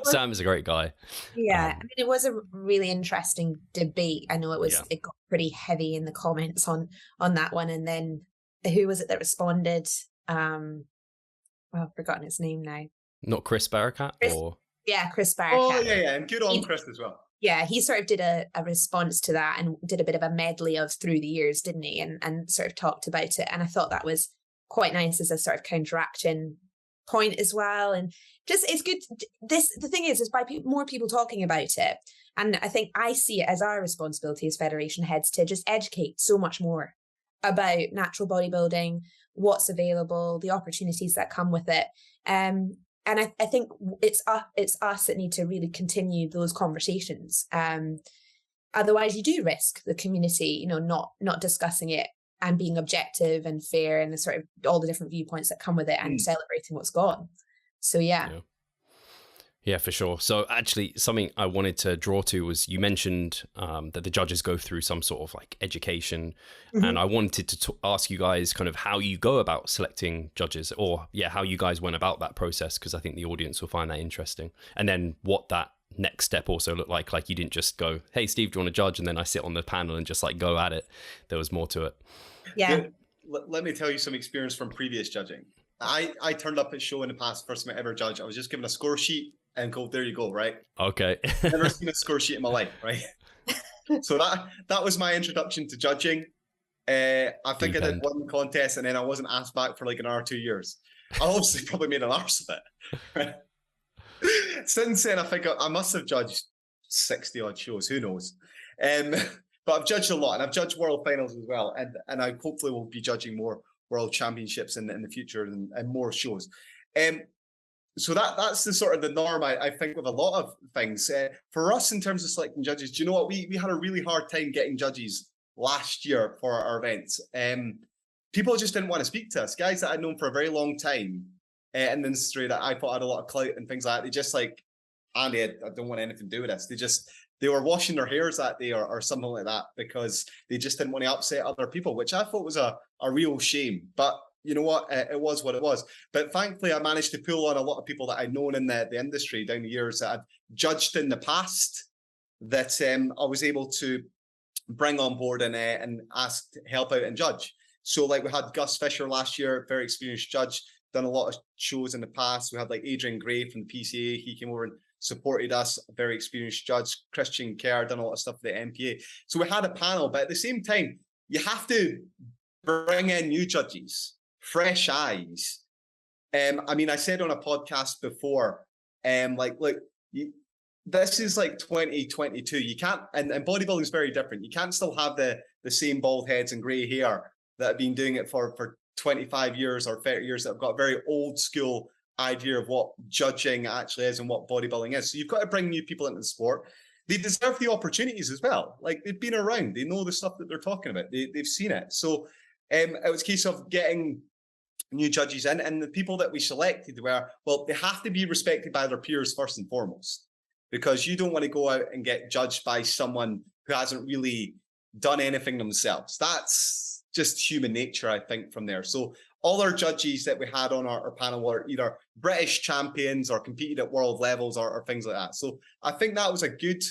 Sam is a great guy. Yeah, I mean, it was a really interesting debate. I know it got pretty heavy in the comments on that one, and then. Who was it that responded? I've forgotten his name now. Not Chris Barakat? Chris Barakat. Oh, yeah. And good on Chris as well. Yeah, he sort of did a response to that and did a bit of a medley of through the years, didn't he? And sort of talked about it. And I thought that was quite nice as a sort of counteraction point as well. And just, it's good. The thing is by more people talking about it. And I think I see it as our responsibility as federation heads to just educate so much more about natural bodybuilding, what's available, the opportunities that come with it. And I think it's us that need to really continue those conversations. Otherwise you do risk the community, you know, not discussing it and being objective and fair and the sort of all the different viewpoints that come with it and celebrating what's gone. So Yeah, for sure. So actually something I wanted to draw to was you mentioned that the judges go through some sort of like education. And I wanted to ask you guys kind of how you go about selecting judges or how you guys went about that process, because I think the audience will find that interesting. And then what that next step also looked like you didn't just go, hey, Steve, do you want to judge? And then I sit on the panel and just like go at it. There was more to it. Yeah. Let me tell you some experience from previous judging. I turned up at a show in the past, first time I ever judged. I was just given a score sheet and go, there you go, right? Okay. Never seen a score sheet in my life, right? So that was my introduction to judging. I think I did one contest and then I wasn't asked back for like an hour or 2 years. I obviously probably made an arse of it. Right? Since then, I think I must have judged 60 odd shows, who knows? But I've judged a lot, and I've judged world finals as well. And I hopefully will be judging more world championships in the future and more shows. So that's the sort of the norm, I think, with a lot of things. For us, in terms of selecting judges, do you know what? We had a really hard time getting judges last year for our events. People just didn't want to speak to us. Guys that I'd known for a very long time in the industry that I thought had a lot of clout and things like that. They just like, Andy, I don't want anything to do with this. They were washing their hairs that day or something like that because they just didn't want to upset other people, which I thought was a real shame. But you know what? It was what it was. But thankfully, I managed to pull on a lot of people that I'd known in the industry down the years that I've judged in the past that I was able to bring on board and ask to help out and judge. So like we had Gus Fisher last year, very experienced judge, done a lot of shows in the past. We had like Adrian Gray from the PCA. He came over and supported us, a very experienced judge. Christian Kerr done a lot of stuff for the MPA. So we had a panel, but at the same time, you have to bring in new judges, fresh eyes, I mean, I said on a podcast before, like, look, this is like 2022. You can't, and bodybuilding is very different. You can't still have the same bald heads and grey hair that have been doing it for 25 years or 30 years, that have got a very old school idea of what judging actually is and what bodybuilding is. So you've got to bring new people into the sport. They deserve the opportunities as well. Like, they've been around, they know the stuff that they're talking about, they've seen it. So it was a case of getting new judges in, and the people that we selected were, well, they have to be respected by their peers first and foremost, because you don't want to go out and get judged by someone who hasn't really done anything themselves. That's just human nature, I think, from there. So all our judges that we had on our panel were either British champions or competed at world levels or things like that. So I think that was a good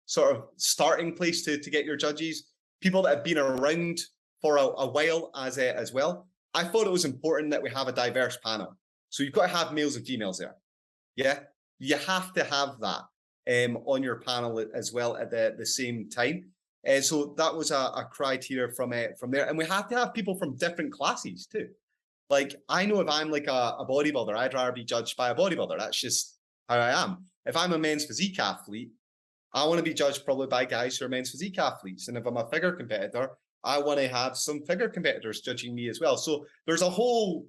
sort of starting place to get your judges, people that have been around for a while as well. I thought it was important that we have a diverse panel. So you've got to have males and females there. Yeah, you have to have that on your panel as well at the same time. So that was a criteria from there. And we have to have people from different classes too. Like, I know if I'm like a bodybuilder, I'd rather be judged by a bodybuilder. That's just how I am. If I'm a men's physique athlete, I want to be judged probably by guys who are men's physique athletes. And if I'm a figure competitor, I want to have some figure competitors judging me as well. So there's a whole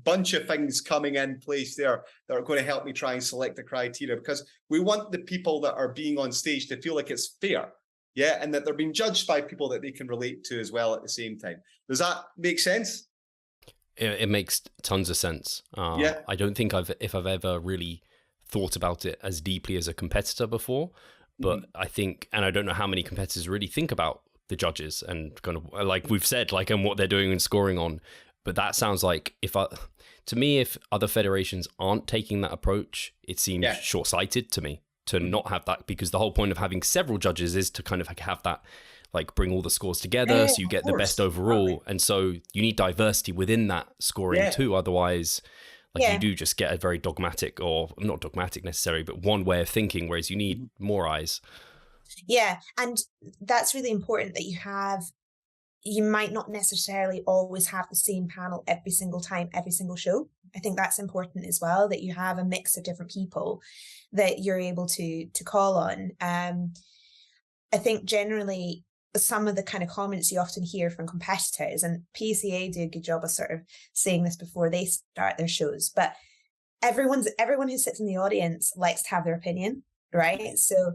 bunch of things coming in place there that are going to help me try and select the criteria, because we want the people that are being on stage to feel like it's fair. Yeah, and that they're being judged by people that they can relate to as well at the same time. Does that make sense? It makes tons of sense. Yeah. I don't think I've ever really thought about it as deeply as a competitor before, but I think, and I don't know how many competitors really think about the judges and kind of, like we've said, like, and what they're doing and scoring on. But that sounds like, to me, if other federations aren't taking that approach, it seems short-sighted to me to not have that, because the whole point of having several judges is to kind of have that, like, bring all the scores together so you get the best overall. And so you need diversity within that scoring too. Otherwise, like, you do just get a very dogmatic, or not dogmatic necessarily, but one way of thinking, whereas you need more eyes. Yeah. And that's really important that you might not necessarily always have the same panel every single time, every single show. I think that's important as well, that you have a mix of different people that you're able to call on. I think generally some of the kind of comments you often hear from competitors, and PCA do a good job of sort of saying this before they start their shows, but everyone who sits in the audience likes to have their opinion, right? So,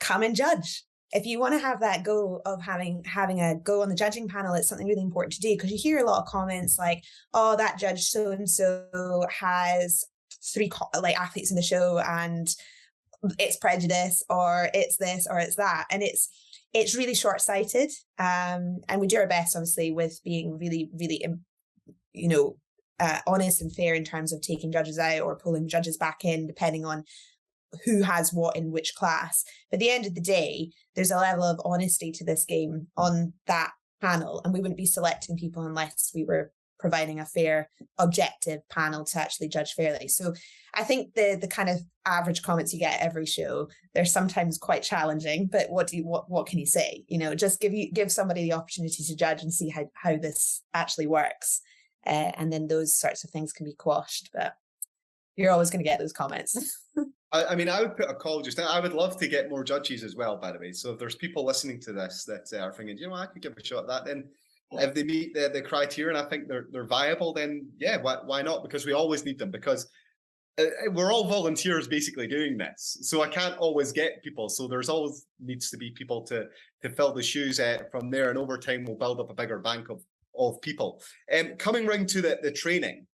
come and judge. If you want to have that go of having a go on the judging panel, it's something really important to do, because you hear a lot of comments like, oh, that judge so-and-so has 3 athletes in the show and it's prejudice, or it's this or it's that. And it's really short-sighted. And we do our best, obviously, with being really, really, honest and fair in terms of taking judges out or pulling judges back in, depending on who has what in which class. But at the end of the day, there's a level of honesty to this game on that panel, and we wouldn't be selecting people unless we were providing a fair, objective panel to actually judge fairly. So I think the kind of average comments you get every show, they're sometimes quite challenging, but what can you say? Just give somebody the opportunity to judge and see how this actually works. And then those sorts of things can be quashed, but you're always going to get those comments. I mean, I would put a call just now. I would love to get more judges as well, by the way. So if there's people listening to this that are thinking, I could give a shot at that, then if they meet the criteria and I think they're viable, then yeah, why not? Because we always need them, because we're all volunteers basically doing this. So I can't always get people. So there's always needs to be people to fill the shoes from there. And over time, we'll build up a bigger bank of people. Coming round to the training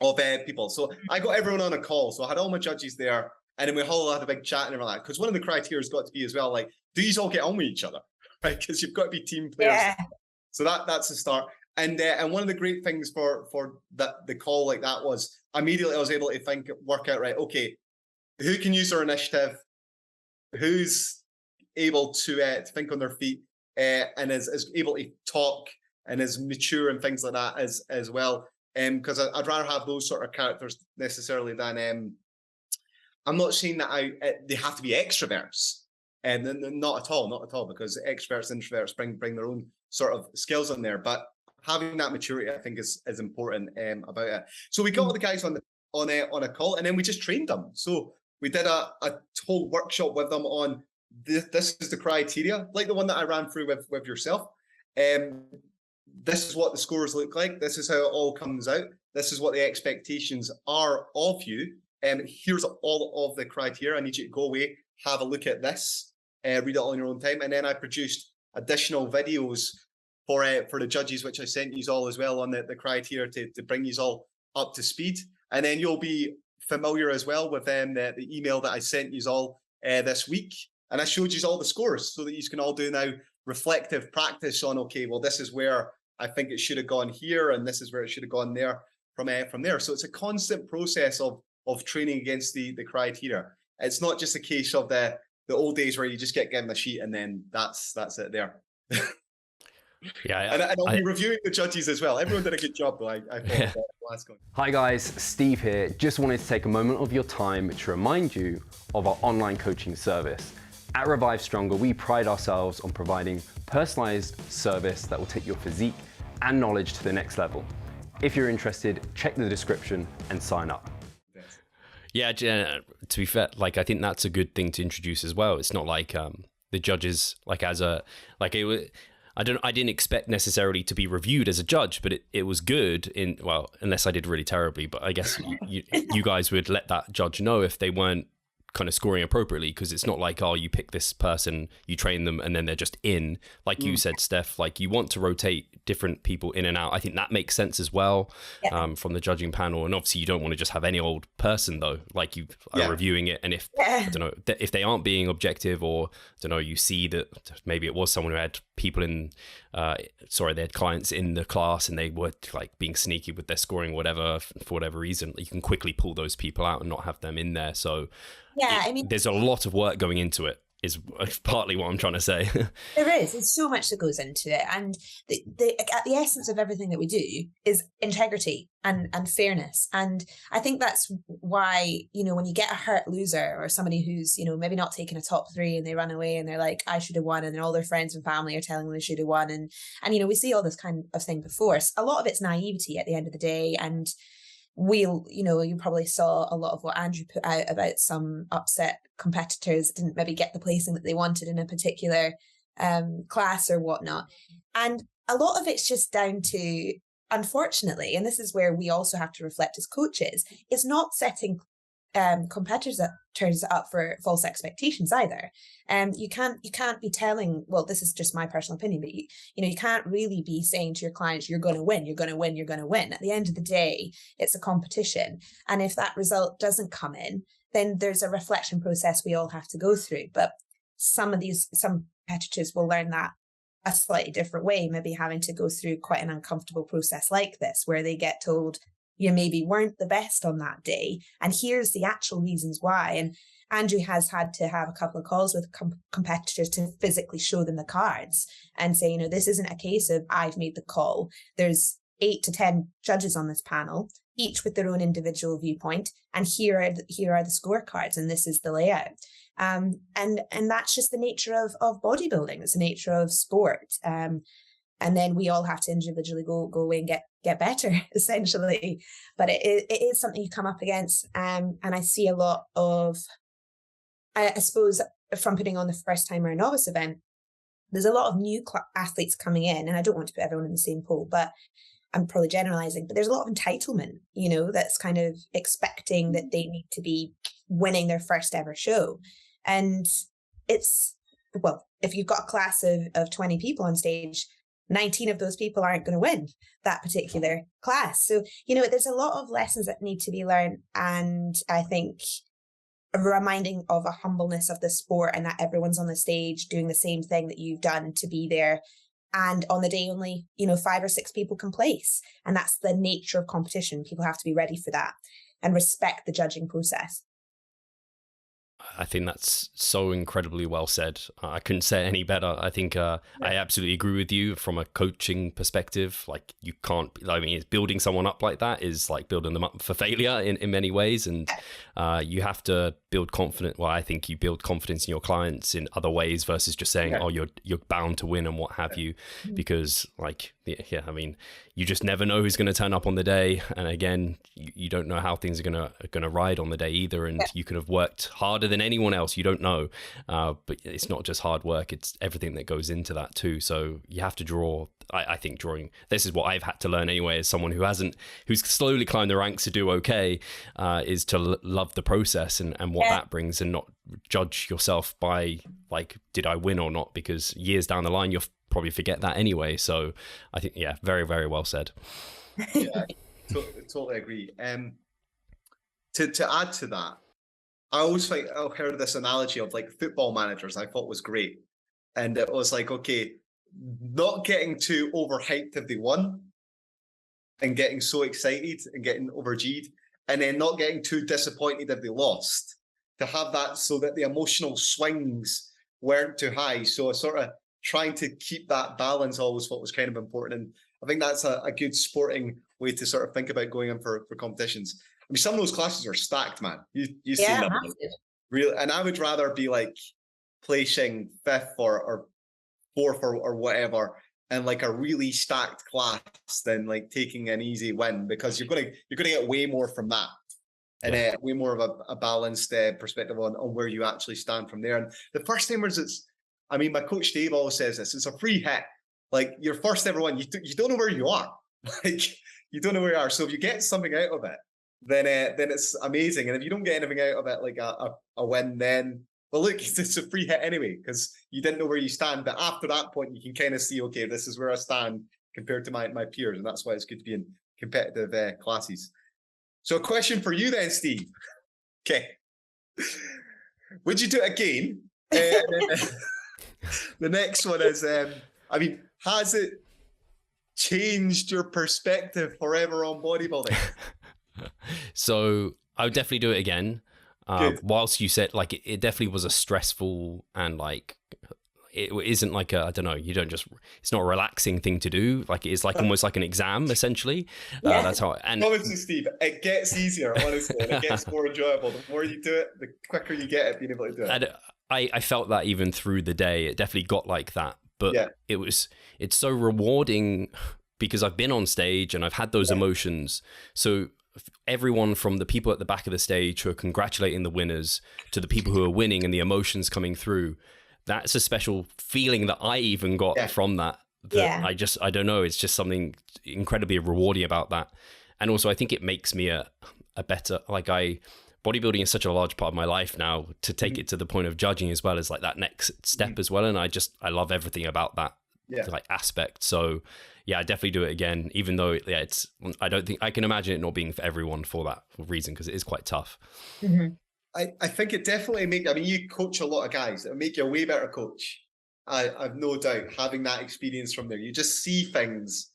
of people. So I got everyone on a call. So I had all my judges there, and then we all had a big chat and everything like that. Because one of the criteria has got to be as well, like, do you all get on with each other? Right? Because you've got to be team players. Yeah. So that's the start. And one of the great things for the call like that was immediately I was able to work out, right, okay, who can use their initiative, who's able to think on their feet, and is able to talk and is mature and things like that as well. Because I'd rather have those sort of characters necessarily than I'm not saying that they have to be extroverts, and not at all, because extroverts and introverts bring their own sort of skills in there. But having that maturity, I think, is important about it. So we got all the guys on a call, and then we just trained them. So we did a whole workshop with them on this is the criteria, like the one that I ran through with yourself. This is what the scores look like. This is how it all comes out. This is what the expectations are of you. Here's all of the criteria. I need you to go away, have a look at this, read it all in your own time. And then I produced additional videos for the judges, which I sent you all as well on the criteria to bring you all up to speed. And then you'll be familiar as well with the email that I sent you all this week. And I showed you all the scores so that you can all do now reflective practice on, okay, well, this is where I think it should have gone here, and this is where it should have gone there from there. So it's a constant process of training against the criteria. It's not just a case of the old days where you just get given a sheet and then that's it there. Yeah, and I'll be reviewing the judges as well. Everyone did a good job, though. I thought that last one. Hi guys, Steve here. Just wanted to take a moment of your time to remind you of our online coaching service. At Revive Stronger, we pride ourselves on providing personalized service that will take your physique and knowledge to the next level. If you're interested, check the description and sign up. Yeah, to be fair, like I think that's a good thing to introduce as well. It's not like the judges I didn't expect necessarily to be reviewed as a judge, but it was good unless I did really terribly. But I guess you guys would let that judge know if they weren't kind of scoring appropriately, because it's not like, oh, you pick this person, you train them, and then they're just in. Like you said, Steff, like you want to rotate different people in and out. I think that makes sense as well, from the judging panel. And obviously you don't want to just have any old person though, like you are reviewing it. And if, I don't know, if they aren't being objective, or, I don't know, you see that maybe it was someone who had people they had clients in the class and they were like being sneaky with their scoring, whatever, for whatever reason, you can quickly pull those people out and not have them in there. So there's a lot of work going into it, is partly what I'm trying to say. There is. There's so much that goes into it. And at the essence of everything that we do is integrity and fairness. And I think that's why, when you get a hurt loser or somebody who's, maybe not taking a top 3 and they run away and they're like, I should have won. And then all their friends and family are telling them they should have won. And we see all this kind of thing before. A lot of it's naivety at the end of the day. And you probably saw a lot of what Andrew put out about some upset competitors didn't maybe get the placing that they wanted in a particular class or whatnot. And a lot of it's just down to, unfortunately, and this is where we also have to reflect as coaches, is not setting competitors up for false expectations either. You can't be telling, well, this is just my personal opinion, but you can't really be saying to your clients, you're going to win, you're going to win, you're going to win. At the end of the day, it's a competition. And if that result doesn't come in, then there's a reflection process we all have to go through. But some competitors will learn that a slightly different way, maybe having to go through quite an uncomfortable process like this, where they get told, you maybe weren't the best on that day, and here's the actual reasons why. And Andrew has had to have a couple of calls with competitors to physically show them the cards and say, this isn't a case of I've made the call. There's 8 to 10 judges on this panel, each with their own individual viewpoint, and here are the scorecards, and this is the layout. And that's just the nature of bodybuilding. It's the nature of sport. And then we all have to individually go away and get better, essentially. But it is something you come up against. And I see a lot of, I suppose, from putting on the first time or a novice event, there's a lot of new athletes coming in. And I don't want to put everyone in the same pool, but I'm probably generalizing. But there's a lot of entitlement, that's kind of expecting that they need to be winning their first ever show. And it's, well, if you've got a class of 20 people on stage, 19 of those people aren't going to win that particular class. So, there's a lot of lessons that need to be learned. And I think a reminding of a humbleness of the sport, and that everyone's on the stage doing the same thing that you've done to be there. And on the day only, 5 or 6 people can place. And that's the nature of competition. People have to be ready for that and respect the judging process. I think that's so incredibly well said. I couldn't say it any better. I think I absolutely agree with you from a coaching perspective. Like you can't, I mean, building someone up like that is like building them up for failure in many ways. And you have to build confidence. Well, I think you build confidence in your clients in other ways versus just saying, oh, you're bound to win and what have you, because like, yeah, I mean, you just never know who's going to turn up on the day. And again, you don't know how things are going to ride on the day either. And you could have worked harder than anyone else. You don't know. But it's not just hard work. It's everything that goes into that too. So you have to draw. I think drawing, this is what I've had to learn anyway, as someone who's slowly climbed the ranks to do okay, is to love the process and what that brings, and not judge yourself by like, did I win or not? Because years down the line, you'll probably forget that anyway. So I think, yeah, very, very well said. Yeah, totally agree. To add to that, I always think I've heard this analogy of like football managers. I thought was great, and it was like, okay, not getting too overhyped if they won, and getting so excited and getting overg'd, and then not getting too disappointed if they lost. To have that so that the emotional swings weren't too high. So sort of trying to keep that balance always what was kind of important. And I think that's a good sporting way to sort of think about going in for competitions. I mean, some of those classes are stacked, man. You see them. Really, and I would rather be like placing 5th or 4th or whatever in like a really stacked class than like taking an easy win, because you're gonna get way more from that. And way more of a balanced perspective on where you actually stand from there. And the first timers, I mean, my coach Dave always says this, it's a free hit. Like your first ever one, you don't know where you are. Like you don't know where you are. So if you get something out of it, then it's amazing. And if you don't get anything out of it, like a win, then, well, look, it's a free hit anyway, because you didn't know where you stand. But after that point, you can kind of see, okay, this is where I stand compared to my peers. And that's why it's good to be in competitive classes. So a question for you then, Steve. Okay. Would you do it again? The next one is, I mean, has it changed your perspective forever on bodybuilding? So I would definitely do it again. Whilst you said like it definitely was a stressful and like it isn't like I don't know, you don't just, it's not a relaxing thing to do. Like it's like almost like an exam essentially. That's how. And honestly, Steve, it gets easier, honestly, and it gets more enjoyable. The more you do it, the quicker you get at being able to do it. And I felt that even through the day, it definitely got like that. But it's so rewarding because I've been on stage and I've had those emotions. So everyone from the people at the back of the stage who are congratulating the winners to the people who are winning and the emotions coming through, that's a special feeling that I even got from that. I don't know. It's just something incredibly rewarding about that. And also I think it makes me a better, bodybuilding is such a large part of my life now, to take it to the point of judging as well as like that next step as well. And I love everything about that like aspect. So yeah, I definitely do it again, even though I don't think I can imagine it not being for everyone for that reason, because it is quite tough. Mm-hmm. I think it definitely you coach a lot of guys. It'll make you a way better coach. I've no doubt, having that experience from there. You just see things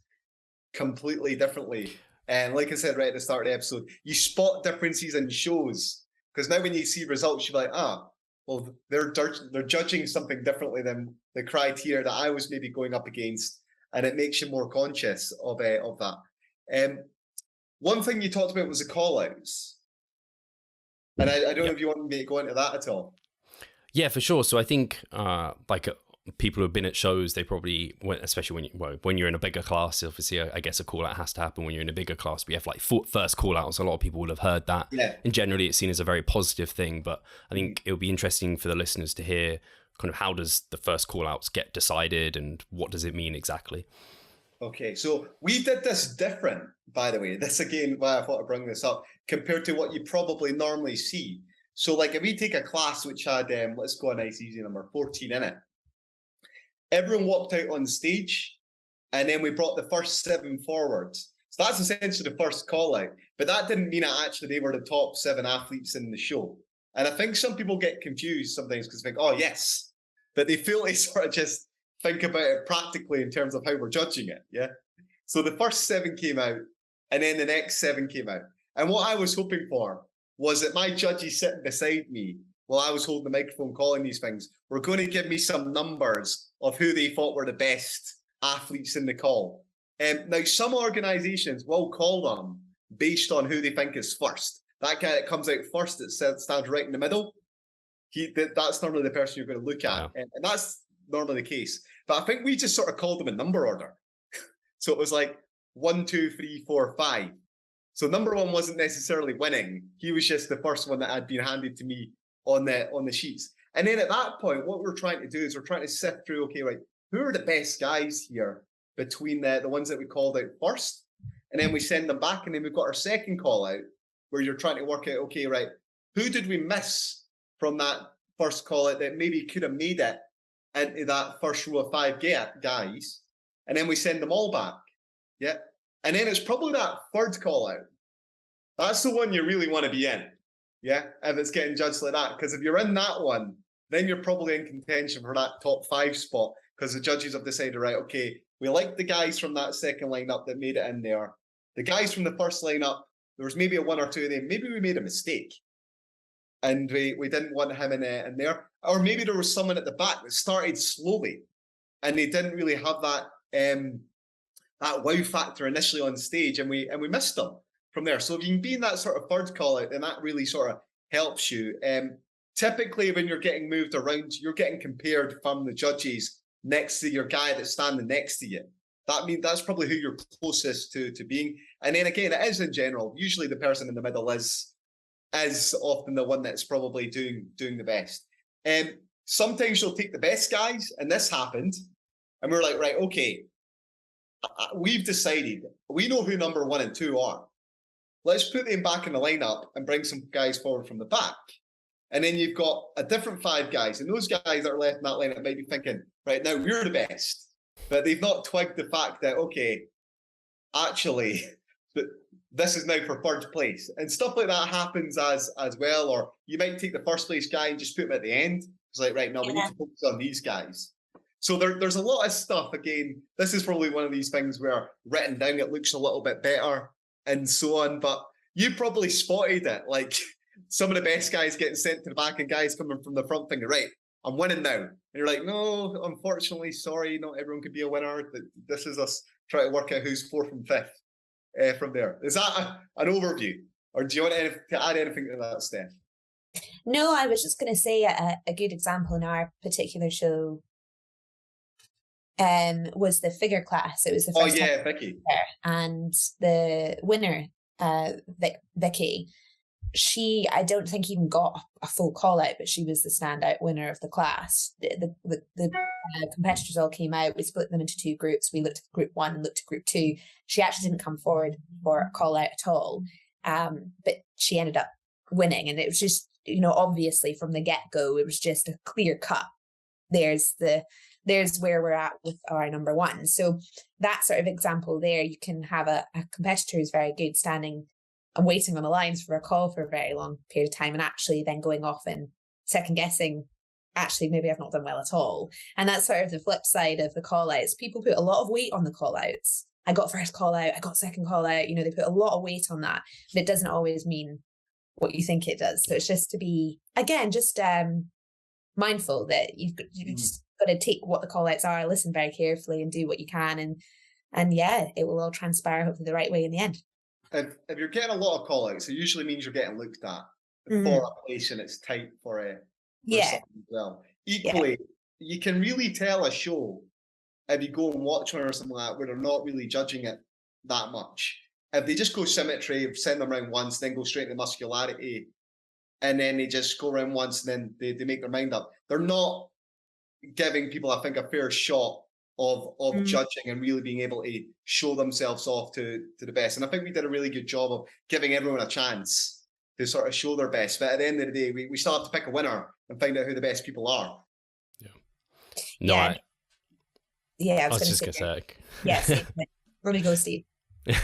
completely differently. And like I said right at the start of the episode, you spot differences in shows. Because now when you see results, you're like, well, they're judging something differently than the criteria that I was maybe going up against. And it makes you more conscious of that. One thing you talked about was the call-outs. And I don't know if you want me to go into that at all. Yeah, for sure. So I think people who've been at shows, they probably, especially when you're in a bigger class, obviously I guess a call out has to happen when you're in a bigger class. We have like first call outs. A lot of people will have heard that. Yeah. And generally it's seen as a very positive thing. But I think it would be interesting for the listeners to hear kind of how does the first call outs get decided and what does it mean exactly? Okay, so we did this different, by the way. This again, why I thought I'd bring this up, compared to what you probably normally see. So like if we take a class which had, let's go a nice easy number, 14 in it. Everyone walked out on stage and then we brought the first 7 forward. So that's essentially the first call out. But that didn't mean that actually they were the top 7 athletes in the show. And I think some people get confused sometimes because they think, oh yes, but they feel they sort of just think about it practically in terms of how we're judging it, yeah? So the first 7 came out, and then the next 7 came out. And what I was hoping for was that my judges sitting beside me while I was holding the microphone calling these things, were going to give me some numbers of who they thought were the best athletes in the call. Now, some organisations will call them based on who they think is first. That guy that comes out first that stands right in the middle, that's normally the person you're going to look at. And that's normally the case. But I think we just sort of called them in number order. So it was like 1, 2, 3, 4, 5. So number 1 wasn't necessarily winning. He was just the first one that had been handed to me on the sheets. And then at that point, what we're trying to do is we're trying to sift through, okay, right, who are the best guys here between the ones that we called out first? And then we send them back, and then we've got our second call out where you're trying to work out, okay, right, who did we miss from that first call out that maybe could have made it into that first row of 5 guys? And then we send them all back. Yeah. And then it's probably that third call out. That's the one you really want to be in. Yeah. If it's getting judged like that. Because if you're in that one, then you're probably in contention for that top 5 spot, because the judges have decided, right, okay, we like the guys from that second lineup that made it in there. The guys from the first lineup, there was maybe a 1 or 2 of them. Maybe we made a mistake and we didn't want him in there. Or maybe there was someone at the back that started slowly and they didn't really have that wow factor initially on stage, and we missed them from there. So if you can be in that sort of third call out, then that really sort of helps you. Typically, when you're getting moved around, you're getting compared from the judges next to your guy that's standing next to you. That means that's probably who you're closest to being. And then again, it is in general. Usually the person in the middle is often the one that's probably doing the best. Sometimes you'll take the best guys, and this happened, and we're like, right, okay, we've decided, we know who number 1 and 2 are. Let's put them back in the lineup and bring some guys forward from the back. And then you've got a different 5 guys, and those guys that are left in that lineup might be thinking, right, now we're the best. But they've not twigged the fact that, okay, actually, this is now for third place. And stuff like that happens as well. Or you might take the first place guy and just put him at the end. It's like, right, no, we need to focus on these guys. So there's a lot of stuff. Again, this is probably one of these things where written down it looks a little bit better and so on. But you probably spotted it. Like some of the best guys getting sent to the back and guys coming from the front thinking, right, I'm winning now. And you're like, no, unfortunately, sorry, not everyone could be a winner. This is us trying to work out who's 4th and 5th from there. Is that an overview? Or do you want to add anything to that, Steph? No, I was just going to say a good example in our particular show was the figure class. It was the first time Vicky. And the winner, Vicky, I don't think even got a full call out, but she was the standout winner of the class. The competitors all came out. We split them into 2 groups. We looked at group 1 and looked at group 2. She actually didn't come forward for a call out at all, but she ended up winning. And it was just, obviously from the get-go, it was just a clear cut. There's where we're at with our number 1. So that sort of example there, you can have a competitor who's very good standing and waiting on the lines for a call for a very long period of time, and actually then going off and second guessing, actually, maybe I've not done well at all. And that's sort of the flip side of the call outs. People put a lot of weight on the call outs. I got first call out, I got second call out, they put a lot of weight on that, but it doesn't always mean what you think it does. So it's just to be, again, just mindful that you've just got to take what the call outs are, listen very carefully and do what you can. And yeah, it will all transpire hopefully the right way in the end. If you're getting a lot of call outs, it usually means you're getting looked at for a place and it's tight for something as well. Equally, you can really tell a show if you go and watch one or something like that where they're not really judging it that much. If they just go symmetry, send them around once, then go straight to muscularity, and then they just go around once and then they make their mind up, they're not giving people, I think, a fair shot of judging and really being able to show themselves off to the best. And I think we did a really good job of giving everyone a chance to sort of show their best. But at the end of the day, we still have to pick a winner and find out who the best people are. Yeah. No, I was just going to say. Yes. Really go, Steve.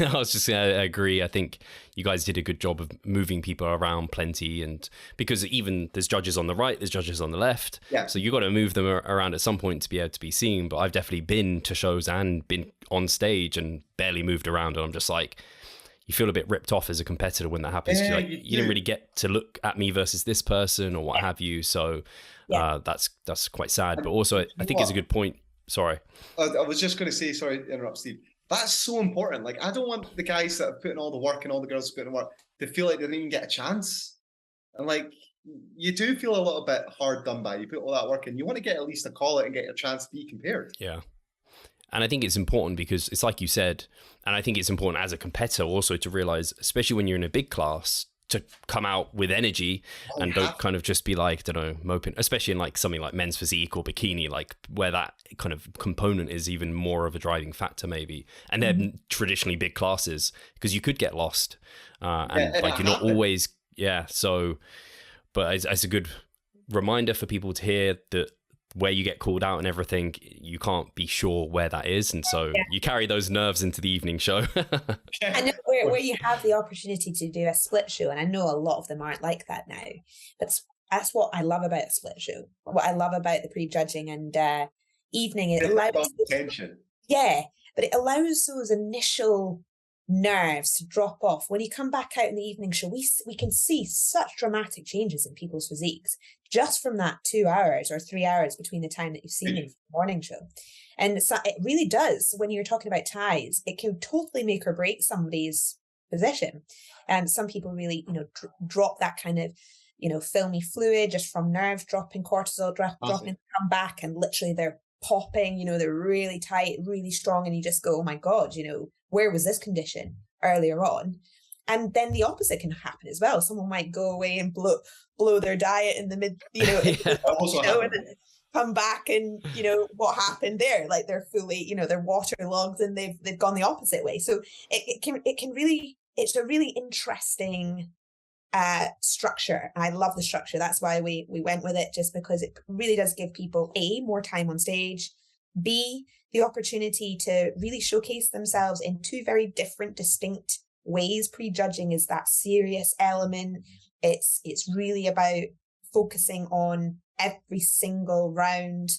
I was just going to agree. I think you guys did a good job of moving people around plenty, and because even there's judges on the right, there's judges on the left. Yeah. So you got to move them around at some point to be able to be seen. But I've definitely been to shows and been on stage and barely moved around. And I'm just like, you feel a bit ripped off as a competitor when that happens. Yeah, Like, you didn't really get to look at me versus this person or what have you. So that's quite sad. But also, I think it's a good point. Sorry. I was just going to say, sorry to interrupt, Steve. That's so important. Like, I don't want the guys that have put in all the work and all the girls put in the work to feel like they didn't even get a chance. And like, you do feel a little bit hard done by. You put all that work in. You want to get at least a call it and get a chance to be compared. Yeah. And I think it's important because it's like you said, and I think it's important as a competitor also to realize, especially when you're in a big class, to come out with energy and don't kind of just be like, I don't know, moping, especially in like something like men's physique or bikini, like where that kind of component is even more of a driving factor maybe. And they're traditionally big classes because you could get lost. And like you're not always, so, but it's a good reminder for people to hear that where you get called out and everything, you can't be sure where that is. And so you carry those nerves into the evening show. I know where you have the opportunity to do a split show, and I know a lot of them aren't like that now. But that's what I love about a split show. What I love about the pre-judging and evening, it allows tension. Yeah, but it allows those initial nerves to drop off. When you come back out in the evening show, we can see such dramatic changes in people's physiques just from that 2 hours or 3 hours between the time that you've seen them for the morning show. And it really does, when you're talking about ties, it can totally make or break somebody's position. And some people really, drop that kind of, filmy fluid just from nerves dropping, cortisol dropping, come back and literally they're popping, they're really tight, really strong. And you just go, oh my God, where was this condition earlier on? And then the opposite can happen as well. Someone might go away and blow their diet in the mid, and then come back and, what happened there? Like they're fully, they're waterlogged and they've gone the opposite way. So it can really, it's a really interesting structure. And I love the structure. That's why we went with it, just because it really does give people A, more time on stage, B, the opportunity to really showcase themselves in two very different, distinct ways. Pre-judging is that serious element. It's really about focusing on every single round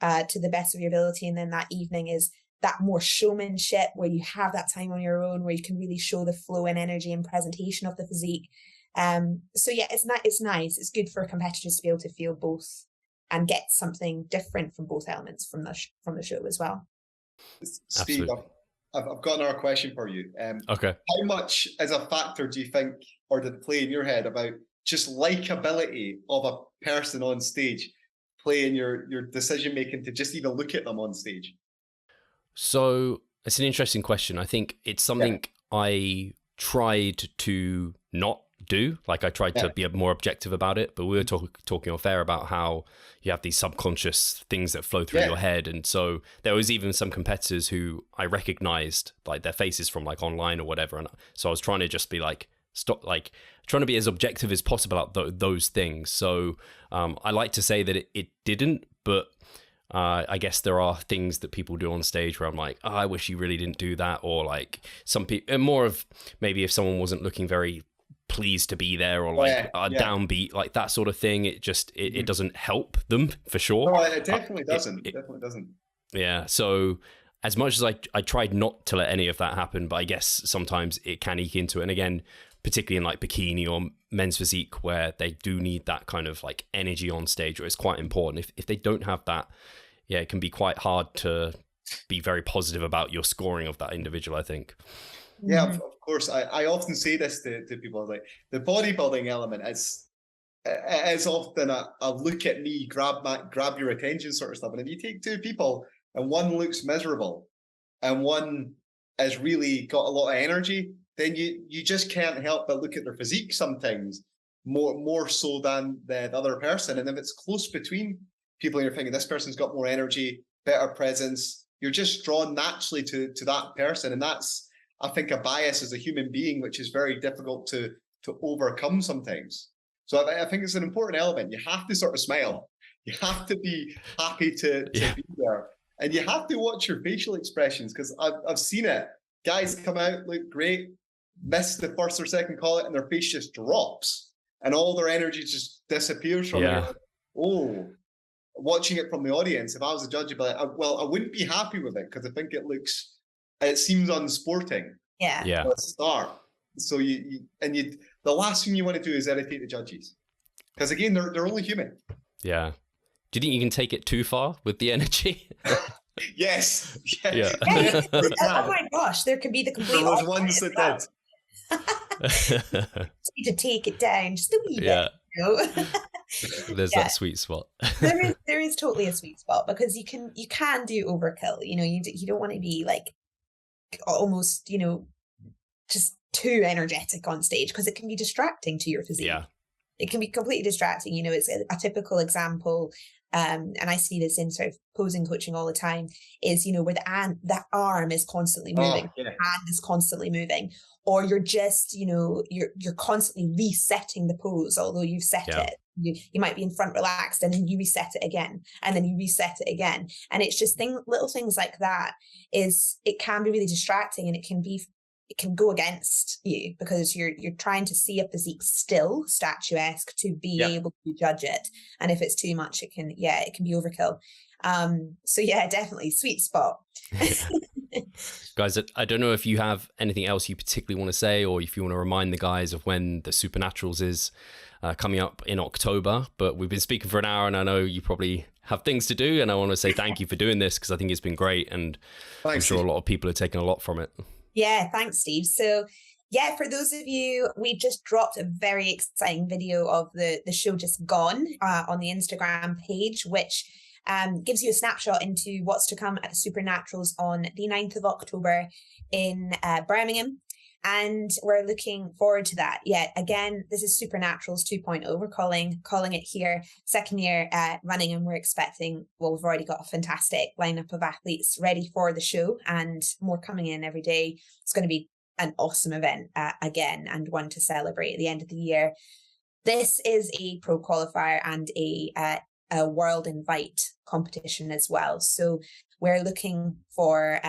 to the best of your ability. And then that evening is that more showmanship where you have that time on your own, where you can really show the flow and energy and presentation of the physique. So yeah, it's nice. It's good for competitors to be able to feel both and get something different from both elements from the show as well. Steve, I've got another question for you. Okay. How much as a factor do you think, or did it play in your head about just likability of a person on stage play in your decision making to just even look at them on stage? So it's an interesting question. I think it's something I tried to not do. Like I tried to be more objective about it, but we were talking off air about how you have these subconscious things that flow through your head. And so there was even some competitors who I recognized like their faces from like online or whatever. And so I was trying to just be like, stop, like trying to be as objective as possible about those things. So I like to say that it didn't, but I guess there are things that people do on stage where I'm like, oh, I wish you really didn't do that. Or like some people, more of maybe if someone wasn't looking very pleased to be there or like a downbeat, like that sort of thing. It just, it doesn't help them for sure. No, it definitely doesn't. It definitely doesn't. Yeah. So as much as I tried not to let any of that happen, but I guess sometimes it can eke into it. And again, particularly in like bikini or men's physique where they do need that kind of like energy on stage, or it's quite important. If they don't have that, it can be quite hard to be very positive about your scoring of that individual, I think. Yeah, of course. I often say this to people, like the bodybuilding element is often a look at me, grab your attention sort of stuff. And if you take two people and one looks miserable and one has really got a lot of energy, then you just can't help but look at their physique sometimes more so than the other person. And if it's close between people and you're thinking this person's got more energy, better presence, you're just drawn naturally to that person. And that's, I think, a bias as a human being, which is very difficult to overcome sometimes. So I think it's an important element. You have to sort of smile. You have to be happy to be there. And you have to watch your facial expressions, because I've seen it. Guys come out, look great, miss the first or second call it, and their face just drops. And all their energy just disappears from it. Oh, watching it from the audience, if I was a judge, I'd be like, well, I wouldn't be happy with it because I think it seems unsporting. Yeah. Let's start. So the last thing you want to do is irritate the judges, because again, they're only human. Yeah. Do you think you can take it too far with the energy? Yes. Yeah. Oh my gosh, there can be the complete. There was ones that did. Need to take it down just a wee bit. You know? There's that sweet spot. there is totally a sweet spot, because you can do overkill. You know, you don't want to be like almost, you know, just too energetic on stage, because it can be distracting to your physique. Yeah. It can be completely distracting. You know, it's a typical example, and I see this in sort of posing coaching all the time, is, you know, where the arm is constantly moving, the hand is constantly moving, or you're just, you know, you're constantly resetting the pose, although you've set it. You might be in front relaxed, and then you reset it again, and then you reset it again. And it's just little things like that it can be really distracting, and it can go against you, because you're trying to see a physique still statuesque to be able to judge it. And if it's too much, it can be overkill. So yeah, definitely sweet spot. Guys, I don't know if you have anything else you particularly want to say, or if you want to remind the guys of when the Supernaturals is coming up in October. But we've been speaking for an hour, and I know you probably have things to do, and I want to say thank you for doing this, because I think it's been great, and I'm sure a lot of people are taking a lot from it. Yeah, thanks, Steve. So yeah, for those of you, we just dropped a very exciting video of the show just gone on the Instagram page, which gives you a snapshot into what's to come at the Supernaturals on the 9th of October in Birmingham. And we're looking forward to that. Yeah, again, this is Supernaturals 2.0. We're calling it here, second year running, and we're expecting, we've already got a fantastic lineup of athletes ready for the show, and more coming in every day. It's going to be an awesome event again, and one to celebrate at the end of the year. This is a pro qualifier and a world invite competition as well. So we're looking for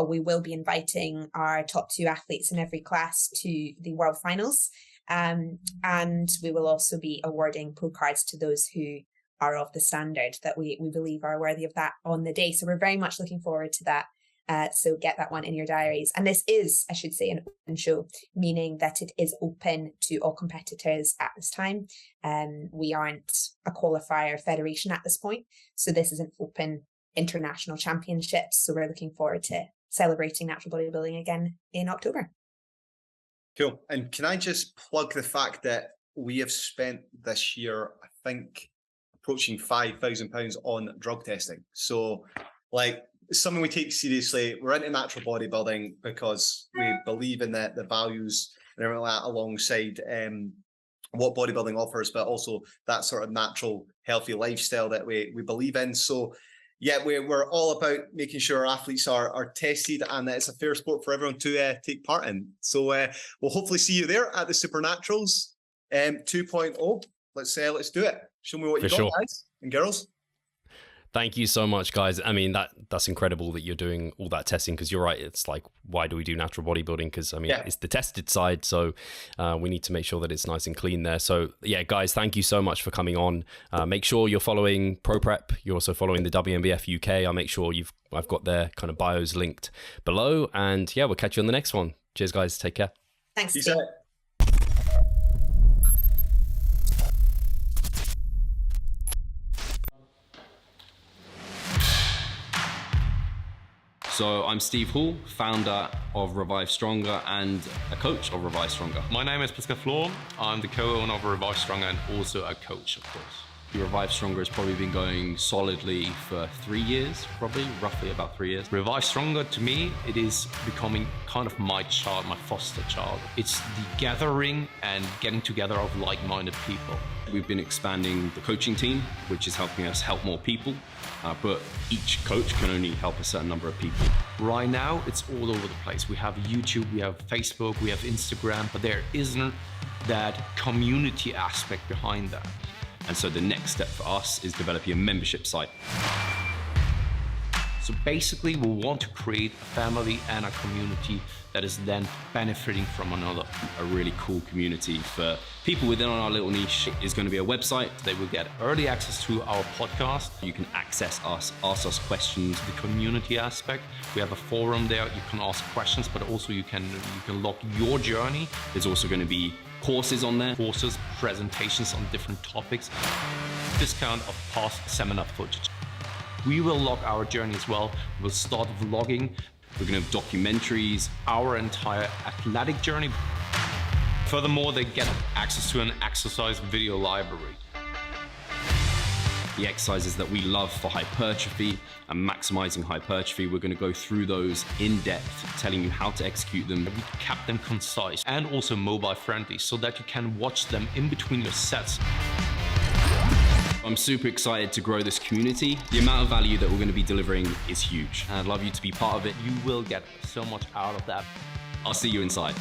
we will be inviting our top 2 athletes in every class to the world finals. And we will also be awarding pro cards to those who are of the standard that we believe are worthy of that on the day. So we're very much looking forward to that. So get that one in your diaries. And this is, I should say, an open show, meaning that it is open to all competitors at this time. We aren't a qualifier federation at this point. So this is an open international championships. So we're looking forward to celebrating natural bodybuilding again in October. Cool. And can I just plug the fact that we have spent this year, I think, approaching £5,000 on drug testing. So like, it's something we take seriously. We're into natural bodybuilding because we believe in the values and everything like that, alongside what bodybuilding offers, but also that sort of natural, healthy lifestyle that we believe in. So yeah, we're all about making sure our athletes are tested, and that it's a fair sport for everyone to take part in. So we'll hopefully see you there at the Supernaturals 2.0. Let's do it. Show me what you got, guys and girls. Thank you so much, guys. I mean, that's incredible that you're doing all that testing, because you're right. It's like, why do we do natural bodybuilding? Because, I mean, it's the tested side. So we need to make sure that it's nice and clean there. So, yeah, guys, thank you so much for coming on. Make sure you're following Pro Prep. You're also following the WNBF UK. I'll make sure I've got their kind of bios linked below. And, yeah, we'll catch you on the next one. Cheers, guys. Take care. Thanks, Steve. So I'm Steve Hall, founder of Revive Stronger and a coach of Revive Stronger. My name is Pascal Flor. I'm the co-owner of Revive Stronger and also a coach, of course. Revive Stronger has probably been going solidly for 3 years, roughly about 3 years. Revive Stronger, to me, it is becoming kind of my child, my foster child. It's the gathering and getting together of like-minded people. We've been expanding the coaching team, which is helping us help more people, but each coach can only help a certain number of people. Right now, it's all over the place. We have YouTube, we have Facebook, we have Instagram, but there isn't that community aspect behind that. And so the next step for us is developing a membership site. So basically, we want to create a family and a community that is then benefiting from another. A really cool community for people within our little niche is going to be a website. They will get early access to our podcast. You can access us, ask us questions. The community aspect, we have a forum there. You can ask questions, but also you can log your journey. There's also going to be courses on there. Courses, presentations on different topics. Discount of past seminar footage. We will log our journey as well. We'll start vlogging. We're going to have documentaries. Our entire athletic journey. Furthermore, they get access to an exercise video library. The exercises that we love for hypertrophy and maximizing hypertrophy, we're going to go through those in depth, telling you how to execute them. We kept them concise and also mobile friendly so that you can watch them in between your sets. I'm super excited to grow this community. The amount of value that we're going to be delivering is huge. And I'd love you to be part of it. You will get so much out of that. I'll see you inside.